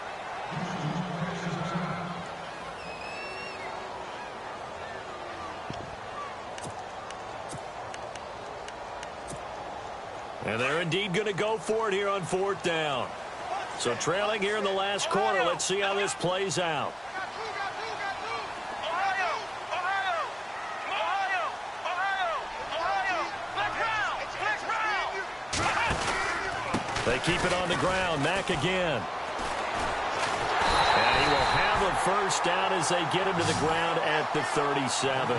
And they're indeed going to go for it here on 4th down. So trailing here in the last quarter. Let's see how this plays out. They keep it on the ground. Mack again. And he will have a 1st down as they get him to the ground at the 37.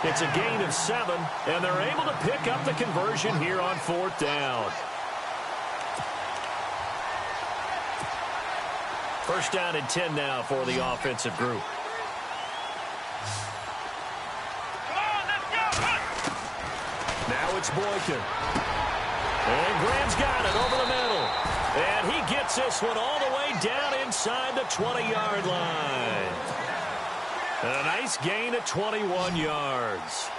It's a gain of 7, and they're able to pick up the conversion here on 4th down. 1st down and 10 now for the offensive group. Now it's Boykin. And Graham's got it over the middle. And he gets this one all the way down inside the 20-yard line. And a nice gain of 21 yards.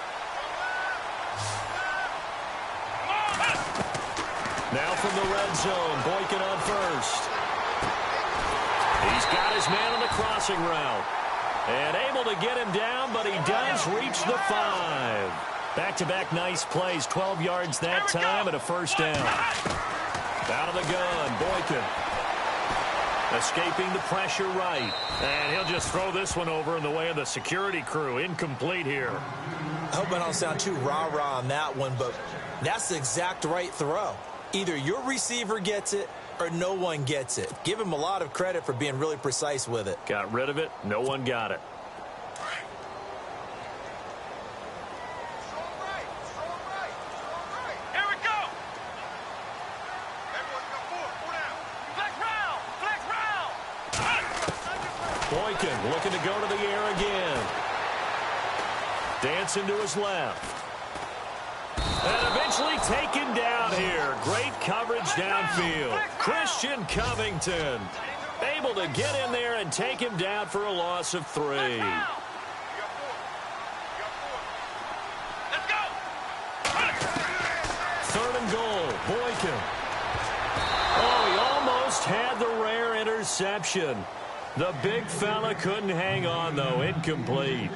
Now from the red zone, Boykin on 1st. He's got his man on the crossing route. And able to get him down, but he does reach the 5. Back-to-back nice plays, 12 yards that time and a 1st down. Out of the gun, Boykin. Escaping the pressure right. And he'll just throw this one over in the way of the security crew. Incomplete here. I hope I don't sound too rah-rah on that one, but that's the exact right throw. Either your receiver gets it or no one gets it. Give him a lot of credit for being really precise with it. Got rid of it. No one got it. Boykin looking to go to the air again. Dancing to his left. And eventually taken down here. Great coverage downfield. Christian Covington able to get in there and take him down for a loss of 3. Let's go. 3rd and goal. Boykin. Oh, he almost had the rare interception. The big fella couldn't hang on, though. Incomplete.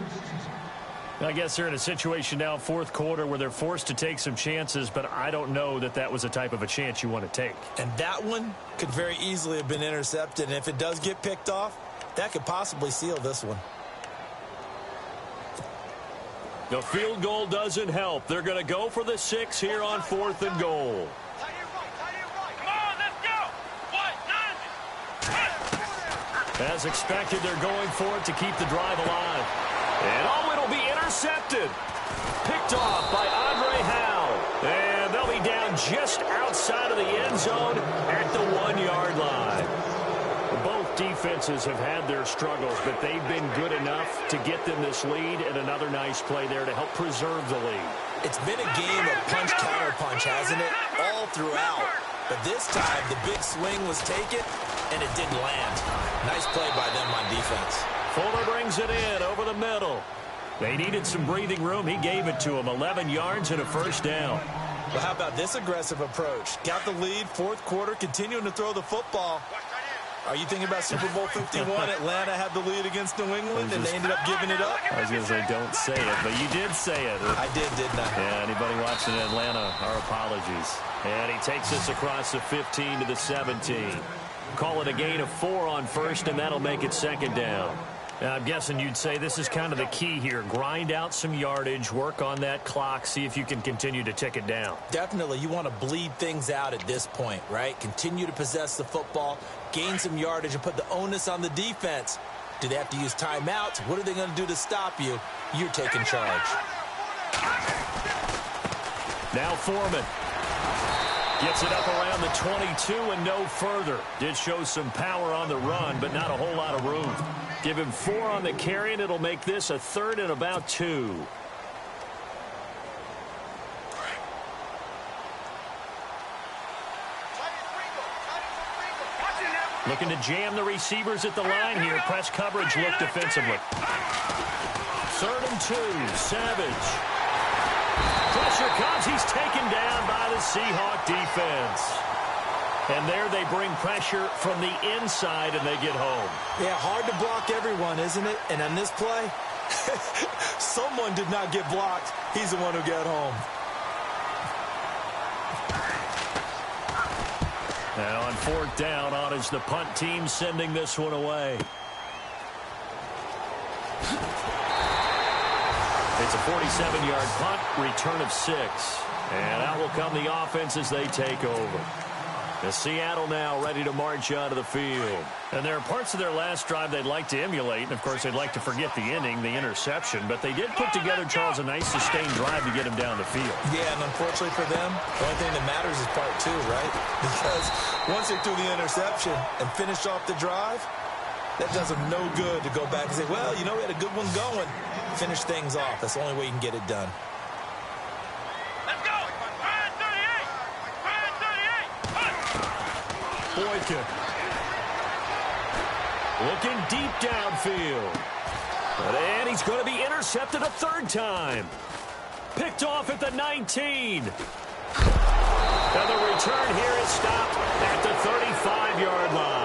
I guess they're in a situation now, 4th quarter, where they're forced to take some chances, but I don't know that that was the type of a chance you want to take. And that one could very easily have been intercepted. And if it does get picked off, that could possibly seal this one. The field goal doesn't help. They're going to go for the 6 here on 4th and goal. As expected, they're going for it to keep the drive alive. And oh, it'll be intercepted. Picked off by Andre Howe. And they'll be down just outside of the end zone at the 1-yard line. Both defenses have had their struggles, but they've been good enough to get them this lead, and another nice play there to help preserve the lead. It's been a game of punch-counter-punch, hasn't it? All throughout. But this time, the big swing was taken, and it didn't land. Nice play by them on defense. Fuller brings it in over the middle. They needed some breathing room. He gave it to them. 11 yards and a first down. Well, how about this aggressive approach? Got the lead, fourth quarter, continuing to throw the football. Are you thinking about Super Bowl 51? Atlanta had the lead against New England, and they ended up giving it up? I was going to say, don't say it, but you did say it. I did, didn't I? Yeah, anybody watching Atlanta, our apologies. And he takes us across the 15 to the 17. Call it a gain of 4 on first, and that'll make it second down. I'm guessing you'd say this is kind of the key here. Grind out some yardage, work on that clock, see if you can continue to tick it down. Definitely. You want to bleed things out at this point, right? Continue to possess the football, gain some yardage, and put the onus on the defense. Do they have to use timeouts? What are they going to do to stop you? You're taking charge. Now Foreman. Gets it up around the 22 and no further. Did show some power on the run, but not a whole lot of room. Give him 4 on the carry, and it'll make this a 3rd and about 2. Looking to jam the receivers at the line here. Press coverage look defensively. 3rd and 2. Savage. Pressure comes. He's taken down by the Seahawk defense. And there they bring pressure from the inside, and they get home. Yeah, hard to block everyone, isn't it? And on this play, someone did not get blocked. He's the one who got home. Now on 4th down, on is the punt team sending this one away. It's a 47-yard punt, return of 6. And out will come the offense as they take over. The Seattle now ready to march out of the field. And there are parts of their last drive they'd like to emulate. And, of course, they'd like to forget the inning, the interception. But they did put together, Charles, a nice sustained drive to get him down the field. Yeah, and unfortunately for them, the only thing that matters is part 2, right? Because once they threw the interception and finished off the drive, that does them no good to go back and say, well, you know, we had a good one going. Finish things off. That's the only way you can get it done. Let's go! Ryan 38! Ryan 38! Boykin. Looking deep downfield. And he's going to be intercepted a 3rd time. Picked off at the 19. And the return here is stopped at the 35-yard line.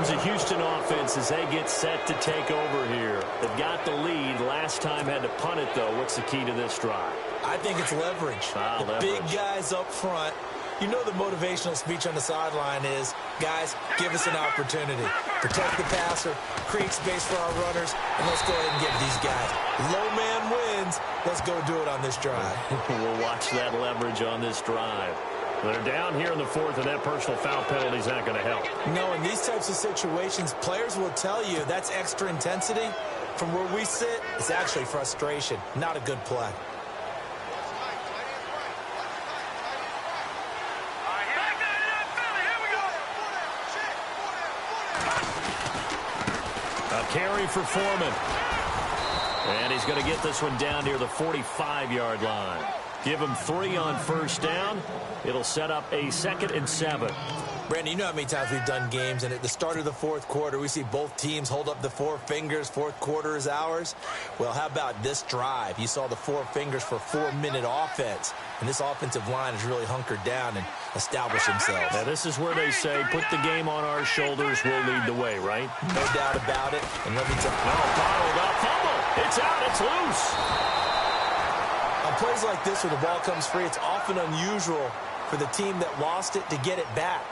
The Houston offense as they get set to take over here. They've got the lead. Last time had to punt it, though. What's the key to this drive? I think it's leverage. The big guys up front. You know the motivational speech on the sideline is, guys, give us an opportunity. Protect the passer, create space for our runners, and let's go ahead and get these guys. Low man wins. Let's go do it on this drive. We'll watch that leverage on this drive. They're down here in the 4th, and that personal foul penalty is not going to help. No, in these types of situations, players will tell you that's extra intensity. From where we sit, it's actually frustration. Not a good play. A carry for Foreman. And he's going to get this one down near the 45-yard line. Give him 3 on 1st down. It'll set up a 2nd and 7. Brandon, you know how many times we've done games, and at the start of the 4th quarter, we see both teams hold up the 4 fingers. 4th quarter is ours. Well, how about this drive? You saw the 4 fingers for 4-minute offense, and this offensive line has really hunkered down and established themselves. Now, this is where they say, put the game on our shoulders, we'll lead the way, right? No doubt about it. And let me tell you. No, bottled up, fumble. It's out, it's loose. On plays like this where the ball comes free, it's often unusual for the team that lost it to get it back.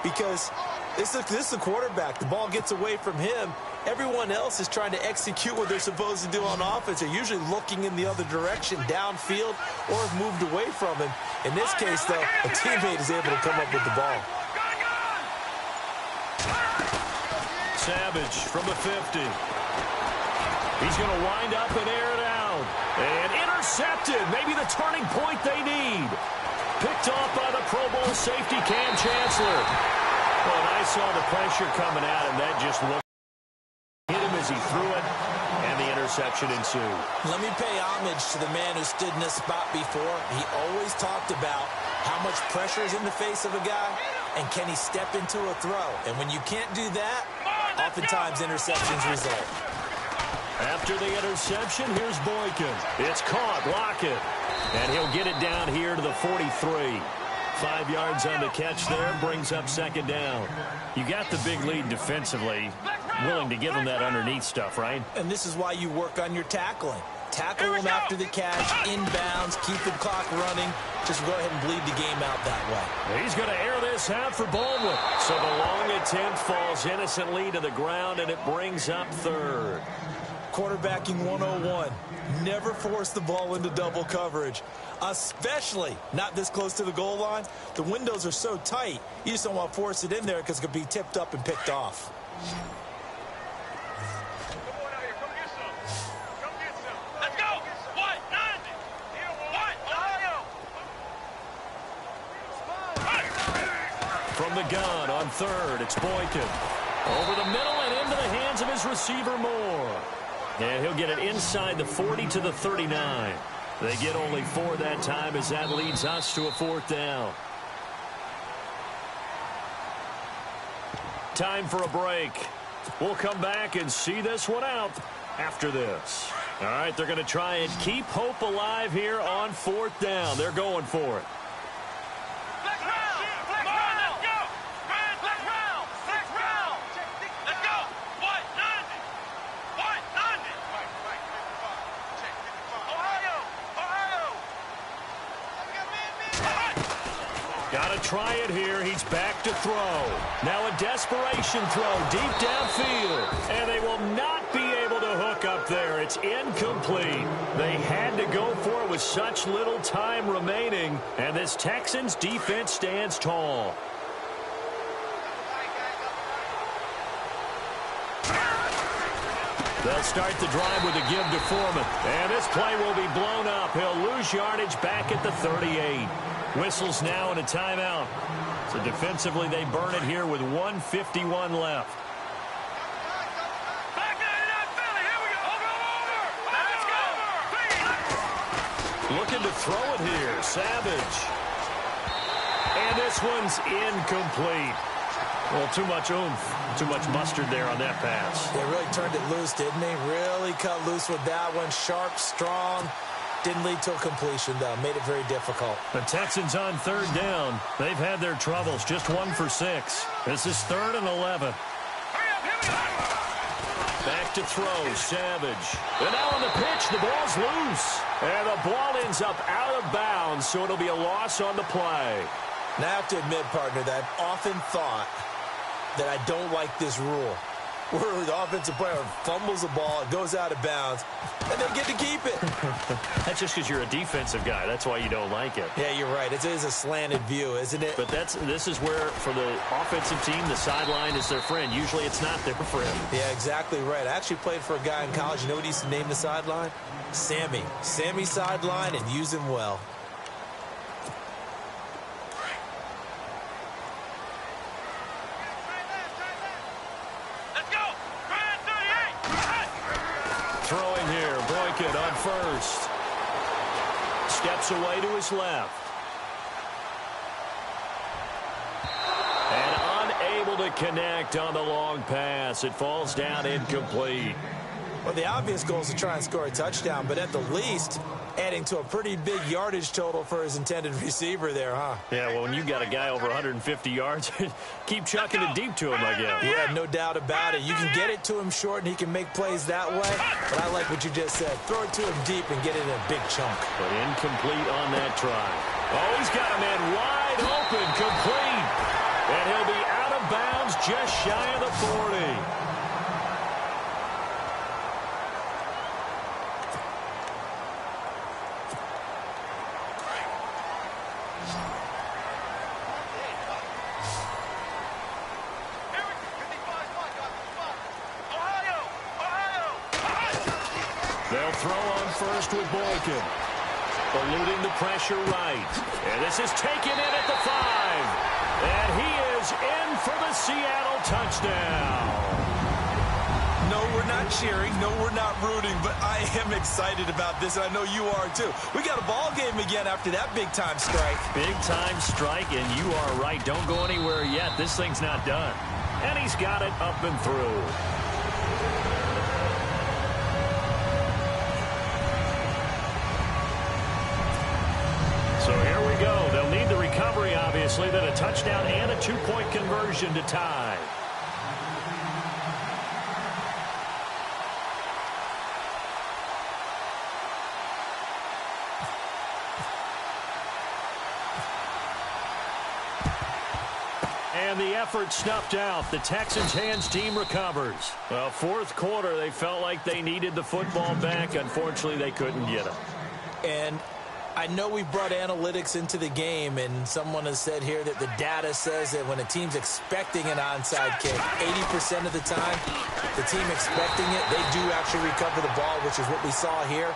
Because this is the quarterback. The ball gets away from him. Everyone else is trying to execute what they're supposed to do on offense. They're usually looking in the other direction, downfield, or have moved away from him. In this case, though, a teammate is able to come up with the ball. Savage from the 50. He's going to wind up and air it out. And intercepted. Maybe the turning point they need. Picked off by the Pro Bowl safety, Cam Chancellor. Well, and I saw the pressure coming at him. That just looked hit him as he threw it, and the interception ensued. Let me pay homage to the man who stood in this spot before. He always talked about How much pressure is in the face of a guy, and can he step into a throw? And when you can't do that, oftentimes interceptions result. After the interception, here's Boykin. It's caught, Lockett. And he'll get it down here to the 43. 5 yards on the catch there, brings up second down. You got the big lead defensively, willing to give them that underneath stuff, right? And this is why you work on your tackling. Tackle them after the catch, inbounds, keep the clock running. Just go ahead and bleed the game out that way. He's going to air this out for Baldwin. So the long attempt falls innocently to the ground, and it brings up third. Quarterbacking 101. Never force the ball into double coverage, especially not this close to the goal line. The windows are so tight, you just don't want to force it in there because it could be tipped up and picked off. Let's go. What? 90. What? Ohio. From the gun on third, it's Boykin. Over the middle and into the hands of his receiver, Moore. And he'll get it inside the 40 to the 39. They get only 4 that time as that leads us to a fourth down. Time for a break. We'll come back and see this one out after this. All right, they're going to try and keep hope alive here on fourth down. They're going for it. Got to try it here. He's back to throw. Now a desperation throw deep downfield. And they will not be able to hook up there. It's incomplete. They had to go for it with such little time remaining. And this Texans defense stands tall. They'll start the drive with a give to Foreman. And this play will be blown up. He'll lose yardage back at the 38. Whistles now and a timeout. So defensively, they burn it here with 1:51 left. Looking to throw it here. Savage. And this one's incomplete. Well, too much oomph, too much mustard there on that pass. They really turned it loose, didn't they? Really cut loose with that one. Sharp, strong. Didn't lead to a completion, though. Made it very difficult. The Texans on third down. They've had their troubles. Just 1 for 6. This is 3rd and 11. Back to throw. Savage. And now on the pitch, the ball's loose. And the ball ends up out of bounds, so it'll be a loss on the play. Now, I have to admit, partner, that I've often thought that I don't like this rule, where the offensive player fumbles the ball, it goes out of bounds, and they get to keep it. That's just because you're a defensive guy. That's why you don't like it. Yeah, you're right. It is a slanted view, isn't it? But this is where, for the offensive team, the sideline is their friend. Usually it's not their friend. Yeah, exactly right. I actually played for a guy in college. You know what he used to name the sideline? Sammy. Sammy sideline, and use him well. Throwing here, Boykin on first. Steps away to his left. And unable to connect on the long pass. It falls down incomplete. Well, the obvious goal is to try and score a touchdown, but at the least, adding to a pretty big yardage total for his intended receiver there, huh? Yeah, well, when you got a guy over 150 yards, keep chucking it deep to him, I guess. Yeah, no doubt about it. You can get it to him short, and he can make plays that way. But I like what you just said. Throw it to him deep and get it in a big chunk. But incomplete on that try. Oh, he's got a man wide open, complete. And he'll be out of bounds just shy of the 40. They'll throw on first with Boykin. Eluding the pressure right. And this is taken in at the 5. And he is in for the Seattle touchdown. No, we're not cheering. No, we're not rooting, but I am excited about this, and I know you are too. We got a ball game again after that big-time strike. Big-time strike, and you are right. Don't go anywhere yet. This thing's not done. And he's got it up and through. So here we go. They'll need the recovery, obviously, then a touchdown and a two-point conversion to tie. And the effort snuffed out. The Texans' hands team recovers. Well, fourth quarter, they felt like they needed the football back. Unfortunately, they couldn't get it. And I know we brought analytics into the game, and someone has said here that the data says that when a team's expecting an onside kick, 80% of the time, the team expecting it, they do actually recover the ball, which is what we saw here.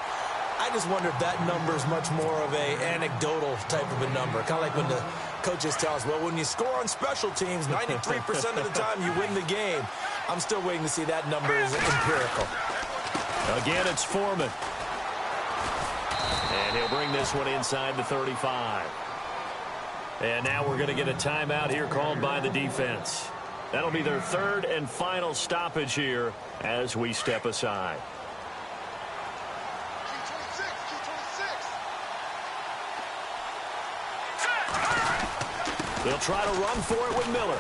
I just wonder if that number is much more of a anecdotal type of a number. Kind of like when the coaches tell us, well, when you score on special teams, 93% of the time you win the game. I'm still waiting to see that number is empirical. Again, it's Foreman. And he'll bring this one inside the 35. And now we're going to get a timeout here called by the defense. That'll be their third and final stoppage here as we step aside. They'll try to run for it with Miller.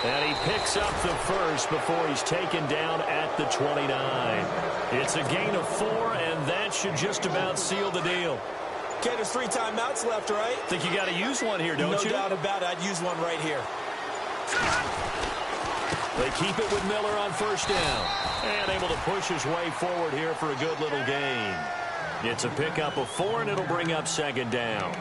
And he picks up the first before he's taken down at the 29. It's a gain of 4, and that should just about seal the deal. Okay, there's 3 timeouts left, right? Think you got to use one here, don't you? No doubt about it. I'd use one right here. They keep it with Miller on first down. And able to push his way forward here for a good little gain. It's a pickup of 4, and it'll bring up second down.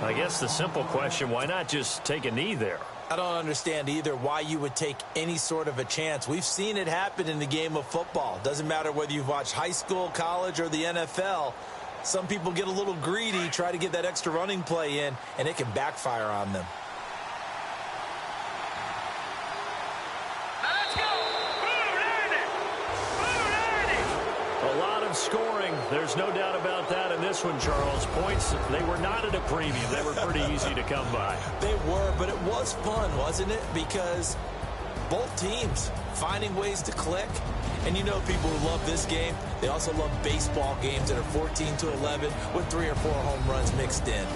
I guess the simple question, why not just take a knee there? I don't understand either why you would take any sort of a chance. We've seen it happen in the game of football. Doesn't matter whether you've watched high school, college, or the NFL. Some people get a little greedy, try to get that extra running play in, and it can backfire on them. Let's go! A lot of scoring. There's no doubt about that in this one, Charles. Points, they were not at a premium. They were pretty easy to come by. They were, but it was fun, wasn't it? Because both teams finding ways to click. And you know people who love this game, they also love baseball games that are 14-11 with 3 or 4 home runs mixed in.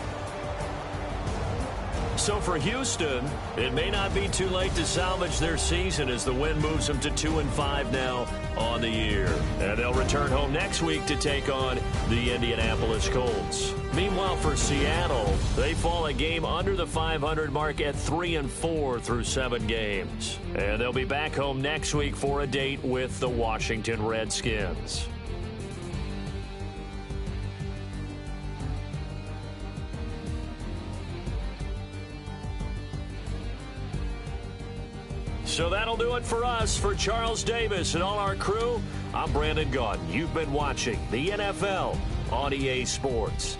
So for Houston, it may not be too late to salvage their season as the win moves them to 2-5 now on the year. And they'll return home next week to take on the Indianapolis Colts. Meanwhile, for Seattle, they fall a game under the 500 mark at 3-4 through 7 games. And they'll be back home next week for a date with the Washington Redskins. So that'll do it for us. For Charles Davis and all our crew, I'm Brandon Gaudin. You've been watching the NFL on EA Sports.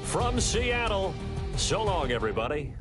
From Seattle, so long, everybody.